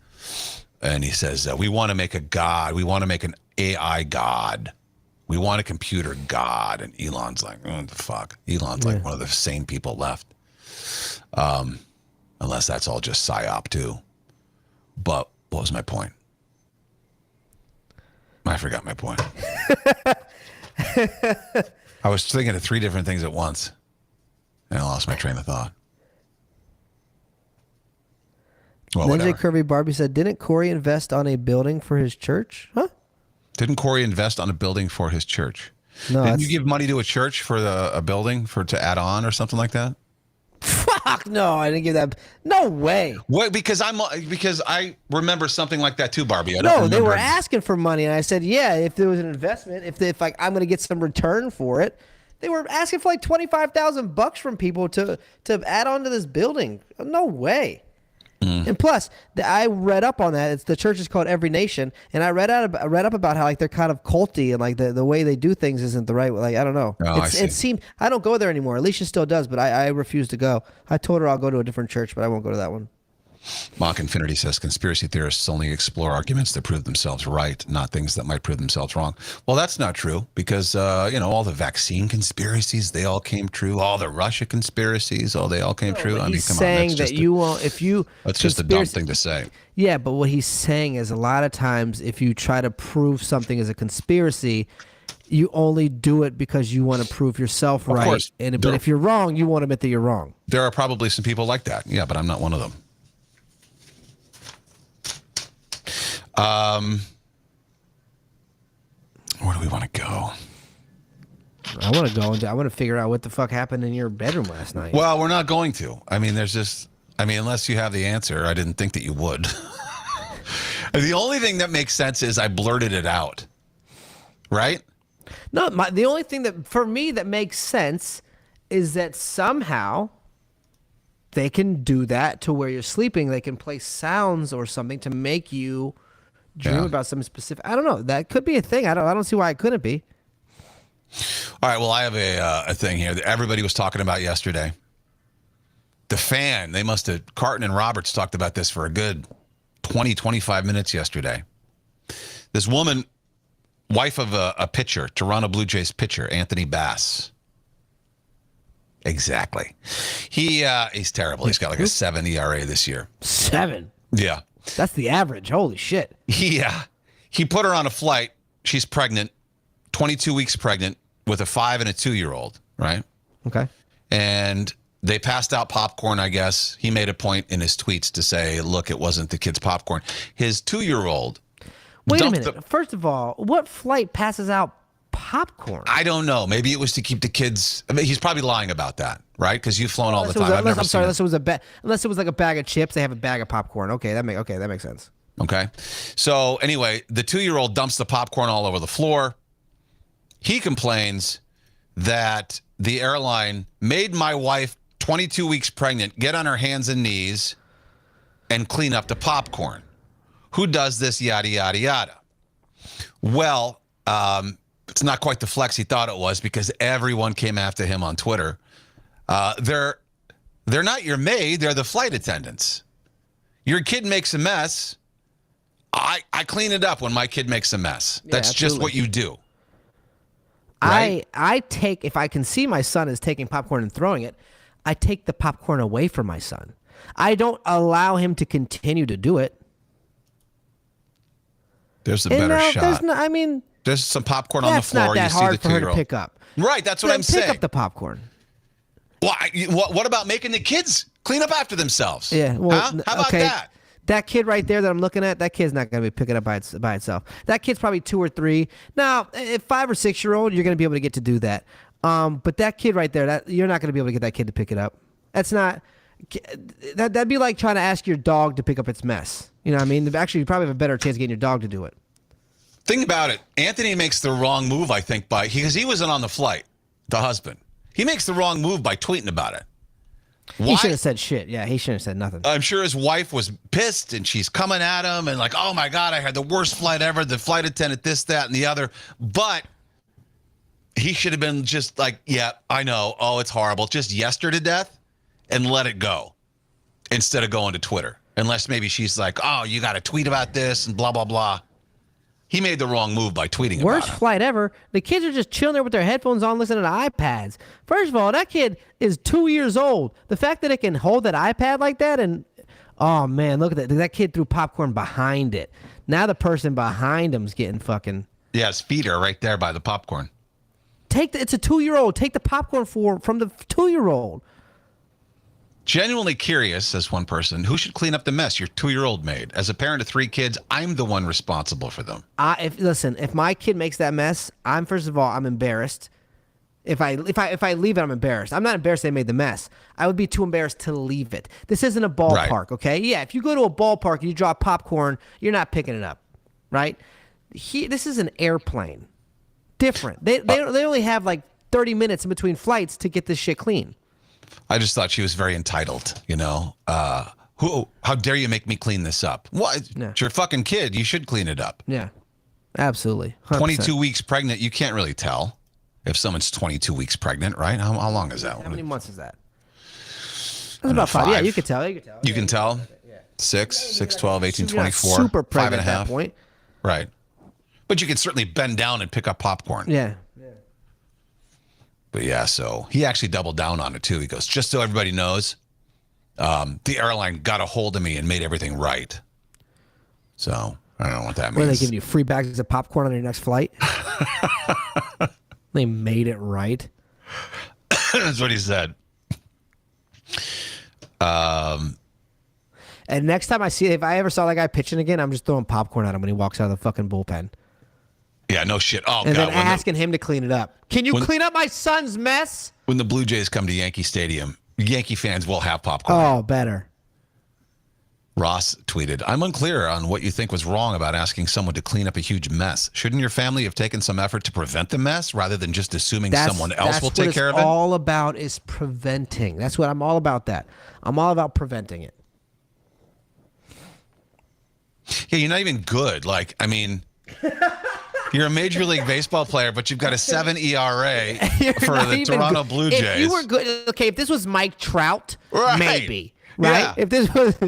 and he says, "We want to make a god. We want to make an AI god. We want a computer god." And Elon's like, "What the fuck?" Elon's like one of the sane people left, unless that's all just psyop too. But what was my point? I forgot my point. I was thinking of 3 different things at once, and I lost my train of thought. Well, Ninja whatever. Kirby Barbie said, "Didn't Corey invest on a building for his church?" Huh? Didn't Corey invest on a building for his church? No. Didn't you give money to a church for a building to add on or something like that? Fuck no! I didn't give that. No way. What? Because I remember something like that too, Barbie. I don't No, they remember. were asking for money, and I said, "Yeah, if there was an investment, if like I'm going to get some return for it." They were asking for like $25,000 from people to add on to this building. No way. And plus, I read up on that. The church is called Every Nation, and I read up about how like they're kind of culty and like the way they do things isn't the right way. Like I don't know. Oh, I see. It seemed I don't go there anymore. Alicia still does, but I refuse to go. I told her I'll go to a different church, but I won't go to that one. Mock Infinity says conspiracy theorists only explore arguments that prove themselves right, not things that might prove themselves wrong. Well, that's not true because, all the vaccine conspiracies, they all came true. All the Russia conspiracies, they all came true. But I mean, he's come on. saying that you won't if you. That's just a dumb thing to say. Yeah, but what he's saying is a lot of times if you try to prove something as a conspiracy, you only do it because you want to prove yourself right. Course. But if you're wrong, you won't admit that you're wrong. There are probably some people like that. Yeah, but I'm not one of them. Where do we want to go? I want to go and I want to figure out what the fuck happened in your bedroom last night. Well, we're not going to. I mean, unless you have the answer, I didn't think that you would. The only thing that makes sense is I blurted it out. Right? No, the only thing that for me that makes sense is that somehow they can do that to where you're sleeping. They can play sounds or something to make you dream about something specific. I don't know. That could be a thing. I don't see why it couldn't be. All right. Well, I have a thing here that everybody was talking about yesterday. The Fan. They must have. Carton and Roberts talked about this for a good 20, 25 minutes yesterday. This woman, wife of a pitcher, Toronto Blue Jays pitcher, Anthony Bass. Exactly. He's terrible. He's got like a 7 ERA this year. 7. Yeah. That's the average. Holy shit. He put her on a flight. She's pregnant, 22 weeks pregnant with a 5 and a 2-year-old, right? Okay. And they passed out popcorn, I guess. He made a point in his tweets to say, look, it wasn't the kid's popcorn. His 2-year-old. Wait a minute. First of all, what flight passes out popcorn? I don't know. Maybe it was to keep the kids. I mean, he's probably lying about that, right? Because you've flown all the time. Unless it was like a bag of chips, they have a bag of popcorn. Okay, that makes sense. Okay. So anyway, the 2-year-old dumps the popcorn all over the floor. He complains that the airline made my wife, 22 weeks pregnant, get on her hands and knees and clean up the popcorn. Who does this? Yada, yada, yada. Well, it's not quite the flex he thought it was because everyone came after him on Twitter. They're not your maid. They're the flight attendants. Your kid makes a mess. I clean it up when my kid makes a mess. Yeah, That's just what you do. Right? I take, if I can see my son is taking popcorn and throwing it, I take the popcorn away from my son. I don't allow him to continue to do it. There's a better shot. I mean, there's some popcorn on the that's floor. not that You see hard the for her to 2-year-old. pick up. Right, that's what Then I'm saying. Pick up the popcorn. What about making the kids clean up after themselves? Yeah. Well, huh? How about that? That kid right there that I'm looking at, that kid's not going to be picking up by itself. That kid's probably 2 or 3. Now, if 5 or 6-year-old, you're going to be able to get to do that. But that kid right there, you're not going to be able to get that kid to pick it up. That's not. That'd be like trying to ask your dog to pick up its mess. You know what I mean? Actually, you probably have a better chance of getting your dog to do it. Think about it. Anthony makes the wrong move, I think, because he wasn't on the flight, the husband. He makes the wrong move by tweeting about it. Why? He should have said shit. Yeah, he shouldn't have said nothing. I'm sure his wife was pissed, and she's coming at him and like, oh, my God, I had the worst flight ever. The flight attendant, this, that, and the other. But he should have been just like, yeah, I know. Oh, it's horrible. Just yes her to death and let it go instead of going to Twitter. Unless maybe she's like, oh, you got to tweet about this and blah, blah, blah. He made the wrong move by tweeting Worst about it. flight ever. The kids are just chilling there with their headphones on listening to iPads. First of all, that kid is 2 years old. The fact that it can hold that iPad like that and, oh, man, look at that. That kid threw popcorn behind it. Now the person behind him's getting fucking. Yeah, his feet are right there by the popcorn. It's a 2-year-old. Take the popcorn from the 2-year-old. Genuinely curious, says one person, who should clean up the mess your 2-year-old made? As a parent of 3 kids, I'm the one responsible for them. If my kid makes that mess, I'm embarrassed. If I leave it, I'm embarrassed. I'm not embarrassed they made the mess. I would be too embarrassed to leave it. This isn't a ballpark, Right. okay? Yeah, if you go to a ballpark and you drop popcorn, you're not picking it up, right? This is an airplane. Different. They only have like 30 minutes in between flights to get this shit clean. I just thought she was very entitled, you know. How dare you make me clean this up? What? Yeah. It's your fucking kid. You should clean it up. Yeah, absolutely. 100%. 22 weeks pregnant, you can't really tell if someone's 22 weeks pregnant, right? How long is that? How many months is that? That's about 5. Yeah, you can tell. You can tell? 6, 12, 18, You're not 24, super 5 pregnant and a at half. that point. Right. But you can certainly bend down and pick up popcorn. Yeah. But yeah, so he actually doubled down on it too. He goes, just so everybody knows, the airline got a hold of me and made everything right. So I don't know what that means. What, are they giving you free bags of popcorn on your next flight? They made it right. That's what he said. And next time if I ever saw that guy pitching again, I'm just throwing popcorn at him when he walks out of the fucking bullpen. Yeah, no shit. Oh, And God. then asking him to clean it up. Can you clean up my son's mess? When the Blue Jays come to Yankee Stadium, Yankee fans will have popcorn. Oh, better. Ross tweeted, I'm unclear on what you think was wrong about asking someone to clean up a huge mess. Shouldn't your family have taken some effort to prevent the mess rather than just assuming someone else will take care of it? That's what it's all about is preventing. That's what I'm all about that. I'm all about preventing it. Yeah, you're not even good. Like, I mean, you're a Major League Baseball player, but you've got a 7 ERA for the Toronto Blue Jays. If you were good, okay, if this was Mike Trout, Right. maybe, right? Yeah. If this was...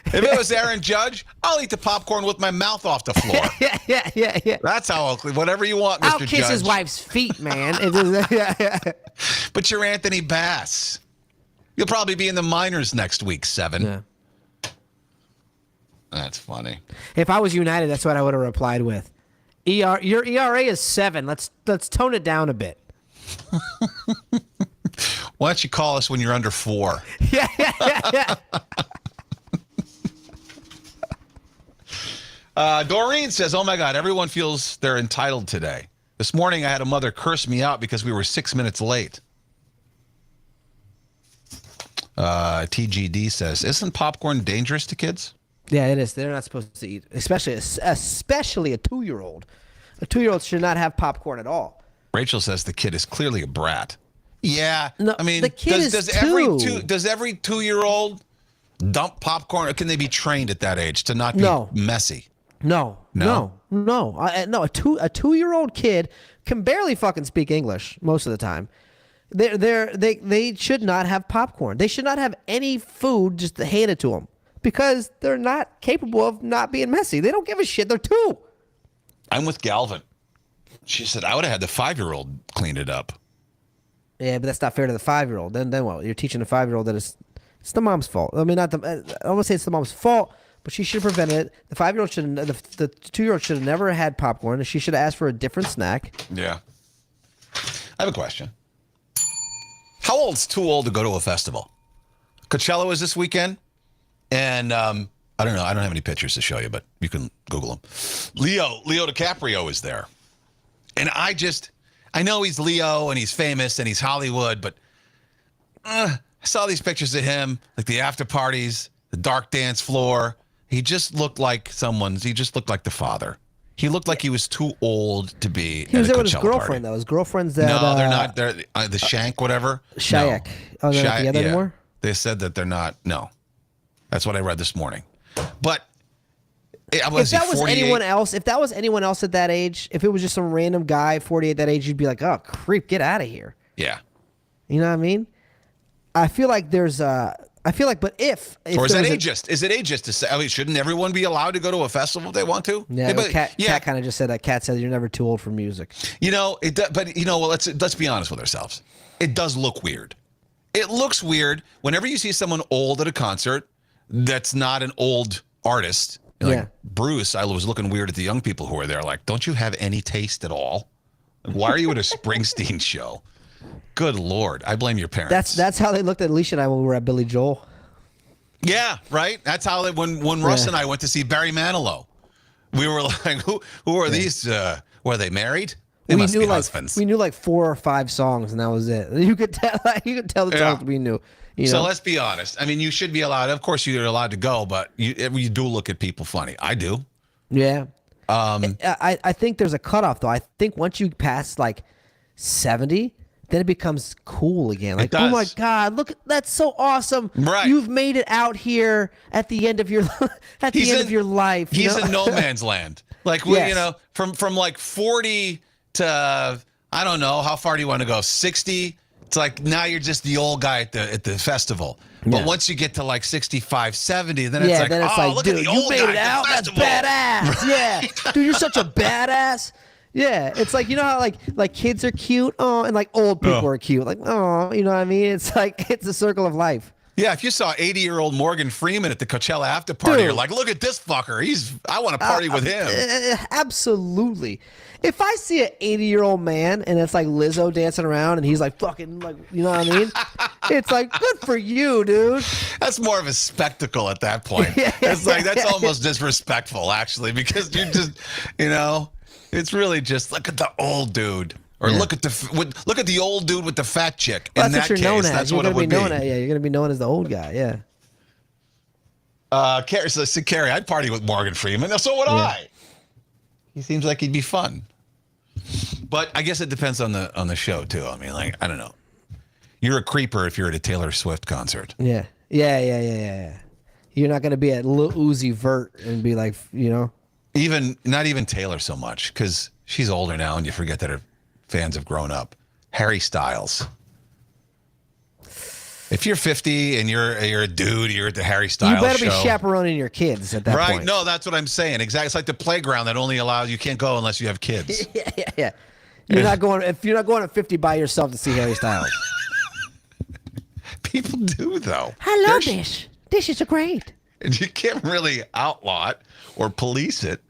If it was Aaron Judge, I'll eat the popcorn with my mouth off the floor. yeah. That's how I'll clean. Whatever you want, Mr. I'll kiss Judge. his wife's feet, man. Yeah. But you're Anthony Bass. You'll probably be in the minors next week, 7. Yeah. That's funny. If I was United, that's what I would have replied with. Your ERA is 7. Let's tone it down a bit. Why don't you call us when you're under 4? Yeah. Doreen says, oh my God, everyone feels they're entitled today. This morning I had a mother curse me out because we were 6 minutes late. TGD says, isn't popcorn dangerous to kids? Yeah, it is. They're not supposed to eat, especially a 2-year-old. A 2-year-old should not have popcorn at all. Rachel says the kid is clearly a brat. Yeah, No, I mean, the kid does is every 2. does every 2-year-old dump popcorn, or can they be trained at that age to not be messy? No. A 2-year-old kid can barely fucking speak English most of the time. They should not have popcorn. They should not have any food just handed to them because they're not capable of not being messy. They don't give a shit. They're 2. I'm with Galvin. She said I would have had the 5-year-old clean it up. Yeah, but that's not fair to the 5-year-old. Then what? You're teaching a 5-year-old that it's It's the mom's fault. I mean, not the. I don't want to say it's the mom's fault, but she should have prevented it. The 5-year-old should. The 2-year-old should have never had popcorn, and she should have asked for a different snack. Yeah. I have a question. How old's too old to go to a festival? Coachella was this weekend, and I don't know. I don't have any pictures to show you, but you can Google them. Leo DiCaprio is there, and I know he's Leo and he's famous and he's Hollywood, but I saw these pictures of him, like the after parties, the dark dance floor. He just looked like He just looked like the father. He looked like he was too old to be. He was at a there with his Coachella girlfriend, party. though. His girlfriend's that. No, they're not. They're the Shank, whatever. Shayak. No. Oh, they're not together anymore? They said that they're not. No, that's what I read this morning. But If that was anyone else, if that was anyone else at that age, if it was just some random guy 48 at that age, you'd be like, "Oh, creep, get out of here." Yeah. You know what I mean? I feel like there's but if Or is there that was ageist? Is it ageist to say? I mean, shouldn't everyone be allowed to go to a festival if they want to? Yeah, but, Kat kind of just said that. Kat said you're never too old for music. You know, but you know, well, let's be honest with ourselves. It does look weird. It looks weird whenever you see someone old at a concert that's not an old artist. Like Yeah. Bruce, I was looking weird at the young people who were there. Like, don't you have any taste at all? Like, why are you at a Springsteen show? Good Lord, I blame your parents. That's how they looked at Alicia and I when we were at Billy Joel. Yeah, right. That's how when Russ and I went to see Barry Manilow, we were like, who are these? Were they married? They must be husbands. We knew like 4 or 5 songs, and that was it. You could tell the songs we knew. You know? So let's be honest. I mean, you should be allowed. Of course, you're allowed to go, but you do look at people funny. I do. Yeah. I think there's a cutoff though. I think once you pass like 70, then it becomes cool again. Like, oh my God, look, that's so awesome. Right. You've made it out here at the end of your of your life. He's in no man's land. Like Yes. you know, from like 40 to I don't know, how far do you want to go? 60? It's like now you're just the old guy at the festival. But Yeah. once you get to like 65, 70, then it's like, then it's like, look dude, at the you old made guy it at out. the That's festival. badass. Yeah, dude, you're such a badass. Yeah, it's like, you know how like kids are cute, oh, and like old people are cute, like, oh, you know what I mean? It's like it's a circle of life. Yeah, if you saw 80-year-old Morgan Freeman at the Coachella after party, Dude. you're like, look at this fucker. I want to party with him. Absolutely. If I see an 80-year-old man and it's like Lizzo dancing around and he's like fucking like, you know what I mean? It's like, good for you, dude. That's more of a spectacle at that point. Yeah. It's like, that's almost disrespectful, actually, because you just, you know, it's really just look at the old dude. Or look at the old dude with the fat chick. Well, In that's that what you're known case, as. that's You're what it gonna be would known be. as. Yeah, you're gonna be known as the old guy. Yeah. Carrie, I'd party with Morgan Freeman. So would I. He seems like he'd be fun. But I guess it depends on the show too. I mean, like, I don't know. You're a creeper if you're at a Taylor Swift concert. Yeah. You're not gonna be at Lil Uzi Vert and be like, you know. Not even Taylor so much, because she's older now, and you forget that her fans have grown up. Harry Styles. If you're 50 and you're a dude, you're at the Harry Styles You better show. be chaperoning your kids at that Right? point. No, that's what I'm saying. Exactly. It's like the playground that only allows you can't go unless you have kids. Yeah. You're not going if you're not going at 50 by yourself to see Harry Styles. People do though. I love There's- this. This is great. And you can't really outlaw it or police it,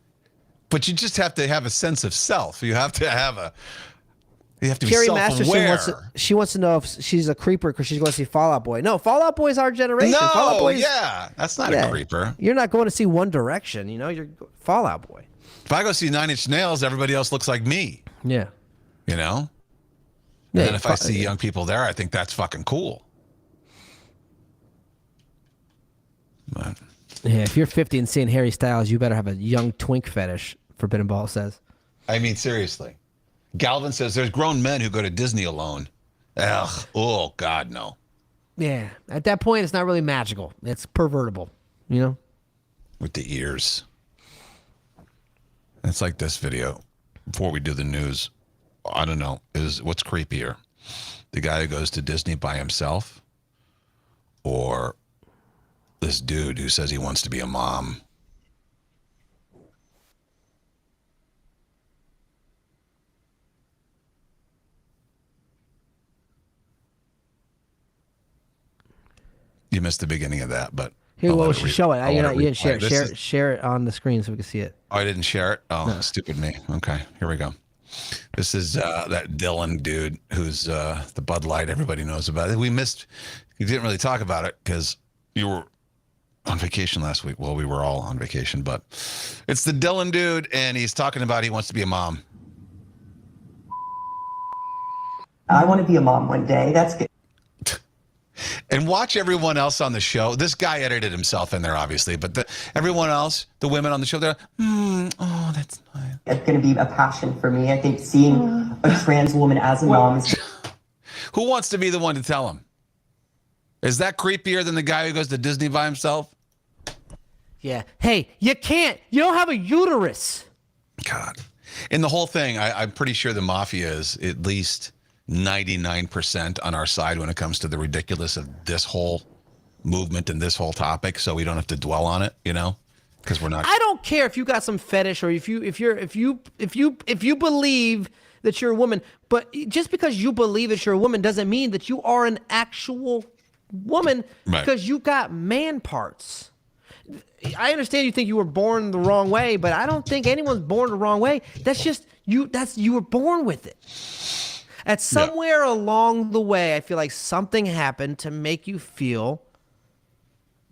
but you just have to have a sense of self. You have to be Carrie self-aware. Masterson wants to know if she's a creeper because she's going to see Fall Out Boy. No, Fall Out Boy's our generation. Fall Out No, Boy's, yeah, that's not a creeper. You're not going to see One Direction. You know, you're Fall Out Boy. If I go see Nine Inch Nails, everybody else looks like me. Yeah. You know. Yeah, And then if I see young people there, I think that's fucking cool. But Yeah, if you're 50 and seeing Harry Styles, you better have a young twink fetish, Forbidden Ball says. I mean, seriously. Galvin says there's grown men who go to Disney alone. Ugh. Oh, God, no. Yeah. At that point, it's not really magical. It's pervertible, you know? With the ears. It's like this video. Before we do the news, I don't know, is what's creepier? The guy who goes to Disney by himself, or this dude who says he wants to be a mom? You missed missed the beginning of that, but Here, I'll well, let it show it. I'll You let didn't share replay. it. Share it on the screen so we can see it. Oh, I didn't share it? Oh, stupid me. Okay, here we go. This is that Dylan dude who's the Bud Light everybody knows about. You didn't really talk about it because you were on vacation last week. Well, we were all on vacation, but it's the Dylan dude, and he's talking about he wants to be a mom. I want to be a mom one day. That's good. And watch everyone else on the show. This guy edited himself in there, obviously, but everyone else, the women on the show, they're oh, that's nice. It's going to be a passion for me. I think seeing a trans woman as a mom is. Who wants to be the one to tell him? Is that creepier than the guy who goes to Disney by himself? Yeah. Hey, you can't. You don't have a uterus. God. In the whole thing, I'm pretty sure the Mafia is at least 99% on our side when it comes to the ridiculous of this whole movement and this whole topic, so we don't have to dwell on it, because we're not. I don't care if you got some fetish or if you believe that you're a woman, but just because you believe that you're a woman doesn't mean that you are an actual woman, Right. because you got man parts. I understand you think you were born the wrong way, but I don't think anyone's born the wrong way. That's just you. You were born with it. At somewhere along the way, I feel like something happened to make you feel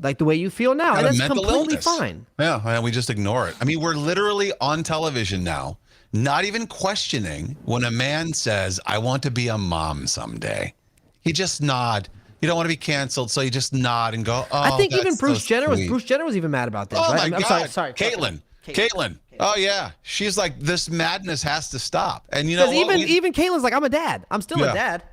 like the way you feel now, and Got a that's mental completely illness. fine. Yeah, and we just ignore it. I mean, we're literally on television now, not even questioning when a man says, I want to be a mom someday. You just nod. You don't want to be canceled, so you just nod and go, oh, I think even that's Bruce so Jenner sweet. was even mad about this. Oh, right? my I'm God. sorry. Caitlyn. Oh, yeah. She's like, this madness has to stop. And you know Because what? even Caitlin's like, I'm a dad. I'm still Yeah. a dad.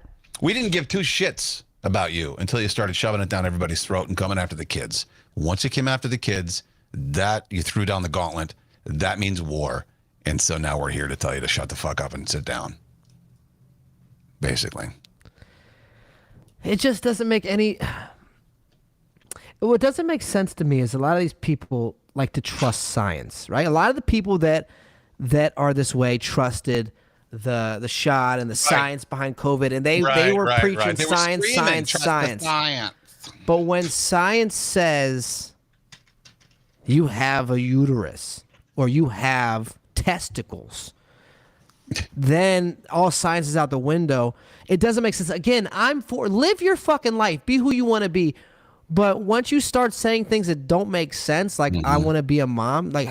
We didn't give two shits about you until you started shoving it down everybody's throat and coming after the kids. Once you came after the kids, that you threw down the gauntlet. That means war. And so now we're here to tell you to shut the fuck up and sit down. Basically. It just doesn't make any. What doesn't make sense to me is a lot of these people like to trust science, right? A lot of the people that are this way trusted the shot and the science behind COVID, and they were preaching They were science, screaming, science, "Trust the science. But when science says you have a uterus or you have testicles, then all science is out the window. It doesn't make sense. Again, I'm for live your fucking life, be who you want to be. But once you start saying things that don't make sense, like I want to be a mom, like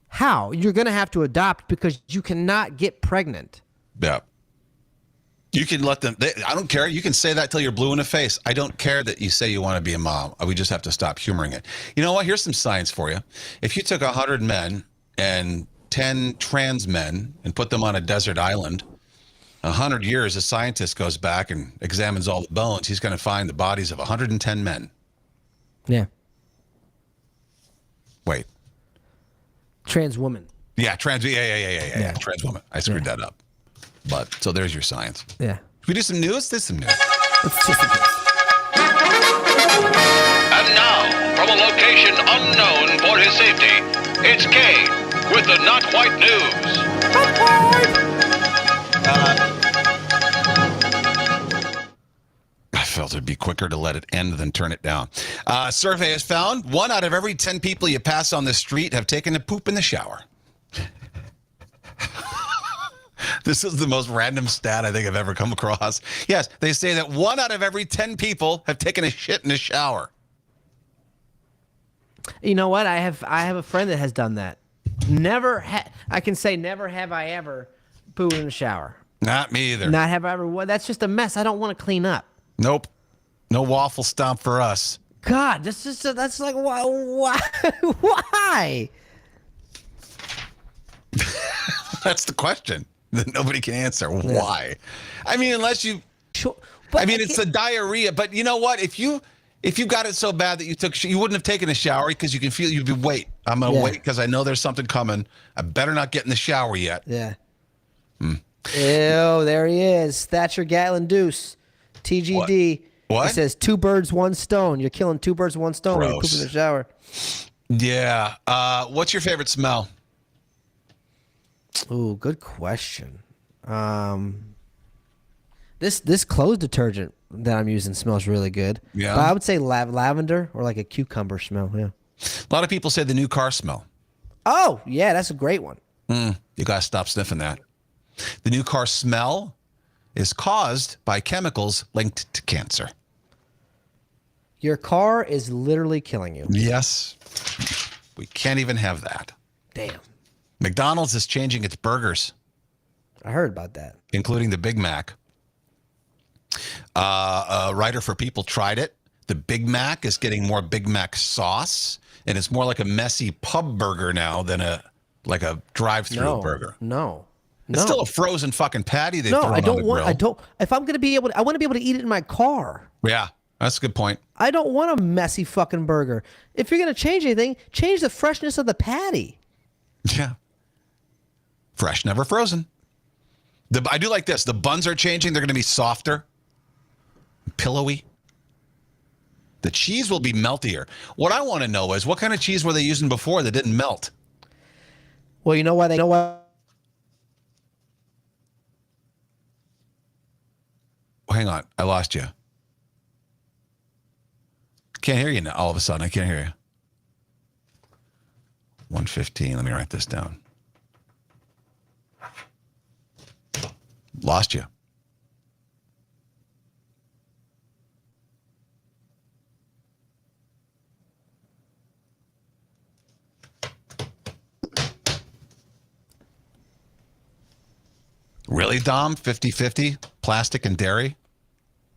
how? You're going to have to adopt because you cannot get pregnant. Yeah. You can let them, I don't care. You can say that till you're blue in the face. I don't care that you say you want to be a mom. We just have to stop humoring it. You know what? Here's some science for you. If you took 100 men and 10 trans men and put them on a desert island, 100 years, a scientist goes back and examines all the bones. He's going to find the bodies of 110 men. Yeah. Wait. Trans woman. Yeah, trans. Yeah. Trans woman. I screwed that up. But so there's your science. Yeah. Should we do some news? There's some news. It's just a guess. And now, from a location unknown for his safety, it's Kane with the Not Quite News. I felt it'd be quicker to let it end than turn it down. Survey has found 1 out of every 10 people you pass on the street have taken a poop in the shower. This is the most random stat I think I've ever come across. Yes, they say that 1 out of every 10 people have taken a shit in the shower. You know what? I have a friend that has done that. I can say never have I ever pooed in the shower. Not me either. Not have I ever. Well, that's just a mess. I don't want to clean up. Nope. No waffle stomp for us. God, that's like why? Why? That's the question that nobody can answer. Why? I mean, unless you. Sure, I mean, it's the diarrhea. But you know what? If you got it so bad that you wouldn't have taken a shower because you can feel you'd be wait. I'm gonna wait because I know there's something coming. I better not get in the shower yet. Yeah. Ew, there he is. Thatcher Gatlin Deuce. TGD. What? It says 2 birds, 1 stone. You're killing 2 birds, 1 stone when you poop in the shower. Yeah. What's your favorite smell? Ooh, good question. This clothes detergent that I'm using smells really good. Yeah. But I would say lavender or like a cucumber smell. Yeah. A lot of people say the new car smell. Oh, yeah, that's a great one. You got to stop sniffing that. The new car smell is caused by chemicals linked to cancer. Your car is literally killing you. Yes. We can't even have that. Damn. McDonald's is changing its burgers, I heard about that. including the Big Mac. A writer for People tried it. The Big Mac is getting more Big Mac sauce, and it's more like a messy pub burger now than a drive-through burger. No. It's still a frozen fucking patty they throw on I the don't want. grill. I don't. If I'm gonna be able, I want to be able to eat it in my car. Yeah, that's a good point. I don't want a messy fucking burger. If you're gonna change anything, change the freshness of the patty. Yeah. Fresh, never frozen. I do like this. The buns are changing. They're going to be softer, pillowy. The cheese will be meltier. What I want to know is what kind of cheese were they using before that didn't melt? Well, you know why they know what? Hang on. I lost you. Can't hear you now. All of a sudden, I can't hear you. 115. Let me write this down. Lost you. Really, Dom? 50-50? Plastic and dairy?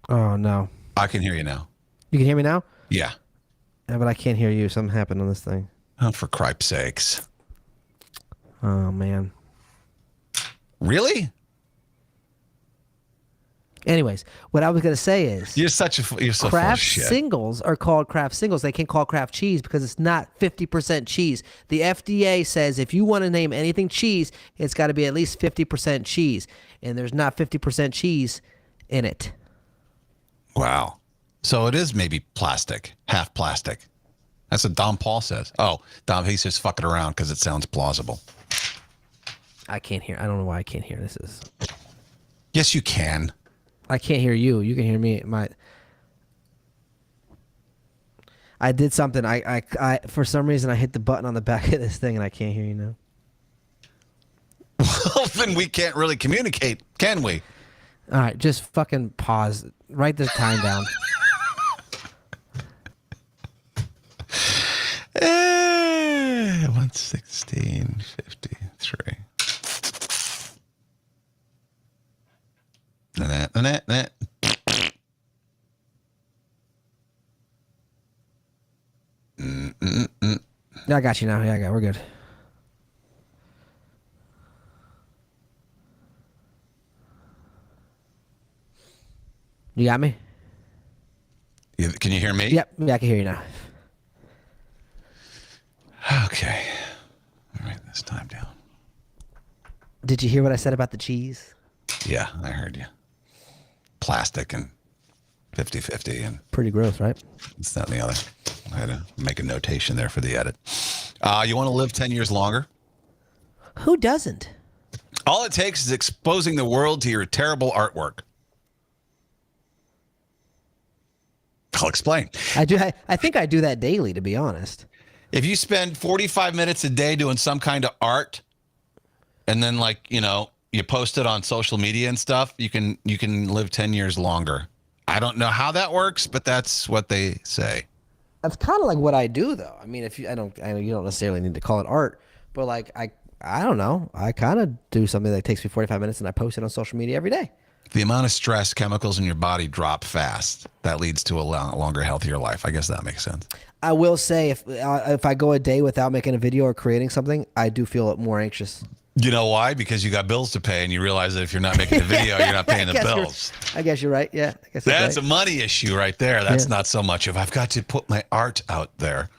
Oh no. I can hear you now. You can hear me now? Yeah. Yeah, but I can't hear you. Something happened on this thing. Oh, for cripe's sakes. Oh man. Really? Anyways, what I was gonna say is You're so full of craft shit. singles are called craft singles. They can't call craft cheese because it's not 50% cheese. The FDA says if you want to name anything cheese, it's got to be at least 50% cheese, and there's not 50% cheese in it. Wow. So it is maybe plastic, half plastic. That's what Dom Paul says. Oh, Dom, he's just fucking around because it sounds plausible. I can't hear. I don't know why I can't hear. Yes, you can. I can't hear you. You can hear me. I did something. I for some reason I hit the button on the back of this thing and I can't hear you now. Well, then we can't really communicate, can we? All right, just fucking pause. Write the time down. 116:53. I got you now. Yeah, we're good. You got me? Can you hear me? Yep. Yeah, I can hear you now. Okay. All right, this time down. Did you hear what I said about the cheese? Yeah, I heard you. Plastic and 50-50 and Pretty gross, right? it's that and the other. I had to make a notation there for the edit. You want to live 10 years longer? Who doesn't? All it takes is exposing the world to your terrible artwork. I'll explain. I do. I think I do that daily, to be honest. If you spend 45 minutes a day doing some kind of art and then you post it on social media and stuff, you can live 10 years longer. I don't know how that works, but that's what they say. That's kind of like what I do, though. I mean, I know you don't necessarily need to call it art, but like I don't know. I kind of do something that takes me 45 minutes and I post it on social media every day. The amount of stress chemicals in your body drop fast. That leads to a longer, healthier life. I guess that makes sense. I will say if I go a day without making a video or creating something, I do feel more anxious. You know why? Because you got bills to pay, and you realize that if you're not making a video, you're not paying the bills. I guess you're right. Yeah, I guess That's right. a money issue right there. That's not so much of I've got to put my art out there.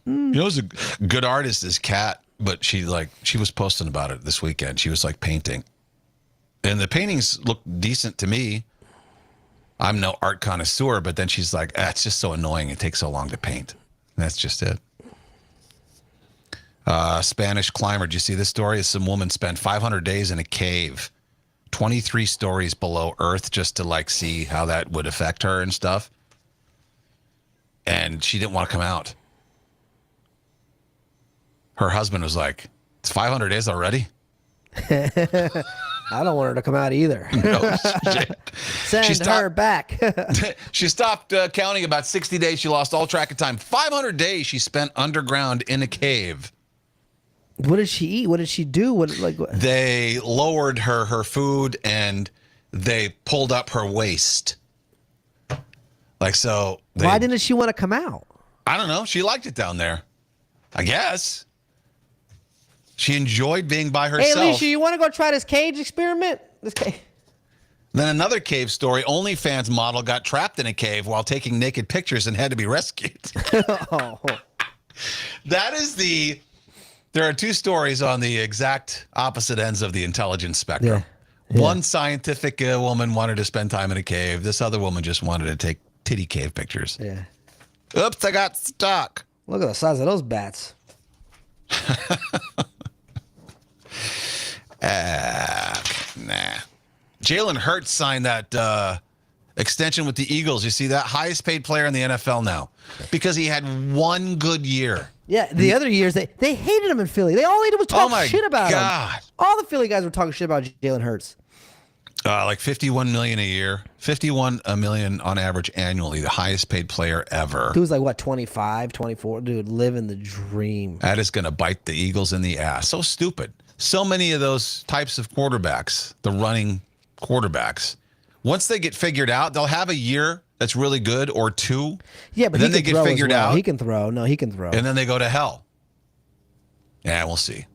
You know, who's a good artist is Kat, but she was posting about it this weekend. She was like painting, and the paintings look decent to me. I'm no art connoisseur, but then she's like, it's just so annoying. It takes so long to paint. And that's just it. Spanish climber. Did you see this story? Some woman spent 500 days in a cave, 23 stories below Earth just to like see how that would affect her and stuff. And she didn't want to come out. Her husband was like, it's 500 days already? I don't want her to come out either. No shit. Send her back. She stopped counting about 60 days. She lost all track of time. 500 days she spent underground in a cave. What did she eat? What did she do? What? They lowered her food and they pulled up her waist. Like so. Why didn't she want to come out? I don't know. She liked it down there. I guess. She enjoyed being by herself. Hey, Alicia, you want to go try this cage experiment? Then another cave story. OnlyFans model got trapped in a cave while taking naked pictures and had to be rescued. Oh. That is the... There are two stories on the exact opposite ends of the intelligence spectrum. Yeah. One scientific woman wanted to spend time in a cave. This other woman just wanted to take titty cave pictures. Yeah. Oops, I got stuck. Look at the size of those bats. Nah. Jalen Hurts signed that extension with the Eagles. You see that? Highest paid player in the NFL now because he had one good year. Yeah, the other years, they hated him in Philly. They all they did was talk shit about him. All the Philly guys were talking shit about Jalen Hurts. Like $51 million a year. $51 million on average annually. The highest paid player ever. He was like, what, 25, 24? Dude, living the dream. That is going to bite the Eagles in the ass. So stupid. So many of those types of quarterbacks, the running quarterbacks, once they get figured out, they'll have a year that's really good or two. Yeah, but then they get figured out. He can throw. No, he can throw. And then they go to hell. Yeah, we'll see.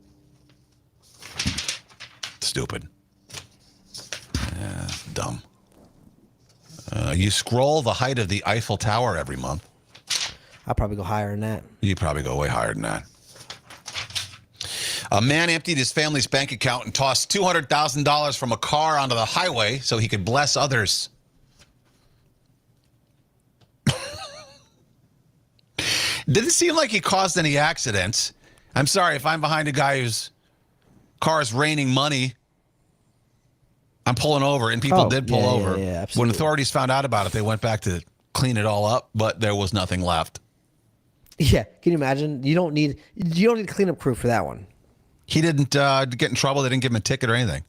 Stupid. Yeah, dumb. You scroll the height of the Eiffel Tower every month. I'll probably go higher than that. You probably go way higher than that. A man emptied his family's bank account and tossed $200,000 from a car onto the highway so he could bless others. Didn't seem like he caused any accidents. I'm sorry if I'm behind a guy whose car is raining money. I'm pulling over, and people did pull over. Yeah, when authorities found out about it, they went back to clean it all up, but there was nothing left. Yeah, can you imagine? You don't need cleanup crew for that one. He didn't get in trouble. They didn't give him a ticket or anything.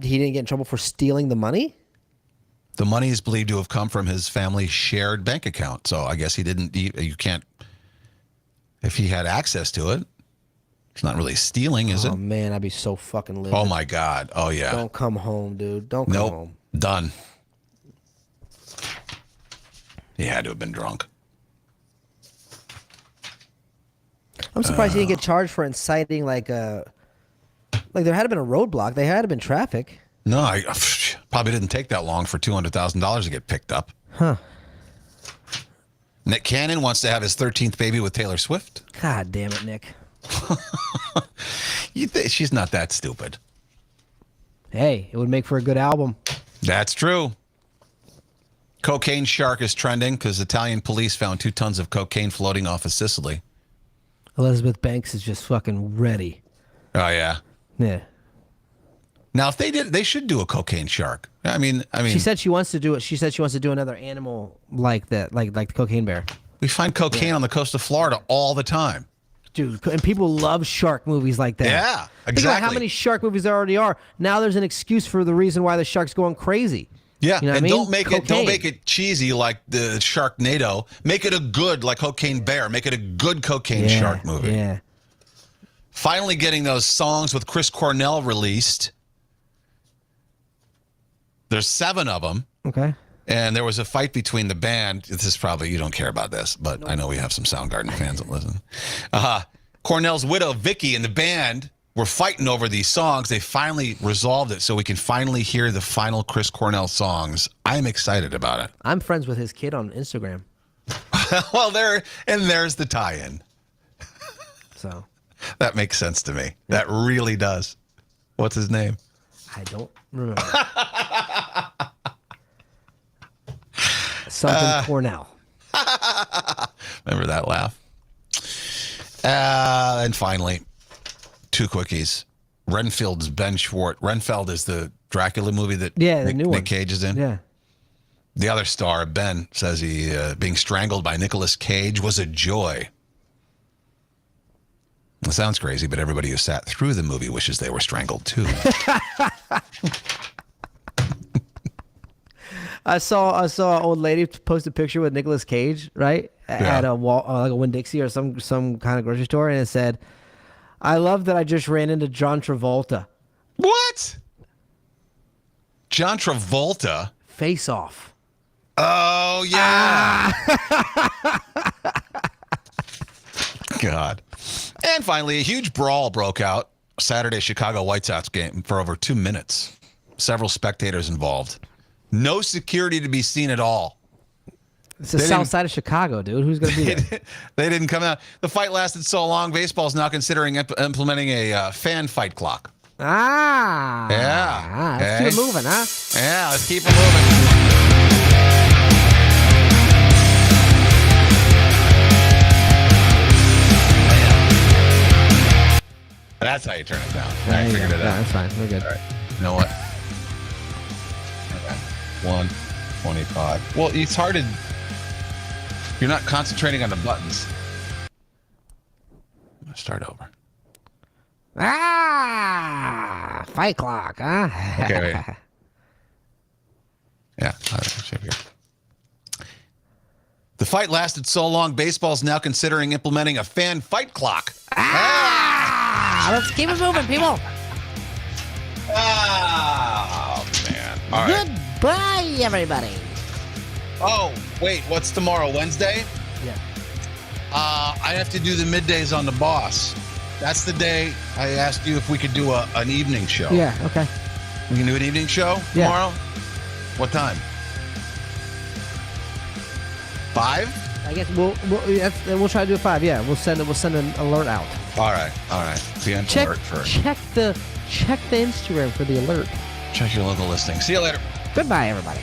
He didn't get in trouble for stealing the money? The money is believed to have come from his family's shared bank account. So I guess he didn't. You can't. If he had access to it, it's not really stealing, is it? Oh man, I'd be so fucking livid. Oh my God. Oh yeah. Don't come home, dude. Don't come home. Done. He had to have been drunk. I'm surprised he didn't get charged for inciting like there had been a roadblock. There had been traffic. No, I probably didn't take that long for $200,000 to get picked up. Huh. Nick Cannon wants to have his 13th baby with Taylor Swift. God damn it, Nick. She's not that stupid. Hey, it would make for a good album. That's true. Cocaine shark is trending because Italian police found 2 tons of cocaine floating off of Sicily. Elizabeth Banks is just fucking ready. Oh yeah. Yeah. Now, if they did, they should do a cocaine shark. I mean, she said she wants to do it. She said she wants to do another animal like that, like the cocaine bear. We find cocaine on the coast of Florida all the time. Dude, and people love shark movies like that. Yeah, exactly. Think about how many shark movies there already are. Now there's an excuse for the reason why the shark's going crazy. Yeah, you know and what I mean? don't make it cheesy like the Sharknado. Make it a good like Cocaine Bear. Make it a good cocaine shark movie. Yeah. Finally getting those songs with Chris Cornell released. There's 7 of them. Okay. And there was a fight between the band. This is probably, you don't care about this, but I know we have some Soundgarden fans that listen. Cornell's widow, Vicky, and the band were fighting over these songs. They finally resolved it so we can finally hear the final Chris Cornell songs. I'm excited about it. I'm friends with his kid on Instagram. Well, there's the tie-in. So. That makes sense to me. That really does. What's his name? I don't remember. Something Cornell. Remember that laugh? And finally, 2 quickies. Renfield's Ben Schwartz. Renfield is the Dracula movie that Yeah, the new one. Nick Cage is in. Yeah. The other star, Ben, says he being strangled by Nicolas Cage was a joy. It sounds crazy, but everybody who sat through the movie wishes they were strangled too. I saw an old lady post a picture with Nicolas Cage, right, at a wall, like a Winn-Dixie or some kind of grocery store, and it said, "I love that I just ran into John Travolta." What? John Travolta? Face Off. Oh yeah. God. And finally, a huge brawl broke out Saturday Chicago White Sox game for over 2 minutes. Several spectators involved. No security to be seen at all. It's the south side of Chicago, dude. Who's going to be there? They didn't come out. The fight lasted so long, baseball's now considering implementing a fan fight clock. Ah. Yeah. Let's keep it moving, huh? Yeah, let's keep it moving. That's how you turn it down. I figured it out. Yeah, that's fine. We're good. All right. You know what? Okay. 125. Well, it's hard to. You're not concentrating on the buttons. I'm gonna start over. Ah, fight clock, huh? Okay, wait. Yeah. All right, check here. The fight lasted so long, baseball's now considering implementing a fan fight clock. Let's keep it moving, people. Oh, man. All right. Goodbye, everybody. Oh, wait. What's tomorrow? Wednesday? Yeah. I have to do the middays on the Boss. That's the day I asked you if we could do an evening show. Yeah, okay. We can do an evening show Yeah. tomorrow? What time? 5? I guess we'll try to do it 5. Yeah, we'll send an alert out. All right. PM alert for. Check the Instagram for the alert. Check your local listing. See you later. Goodbye, everybody.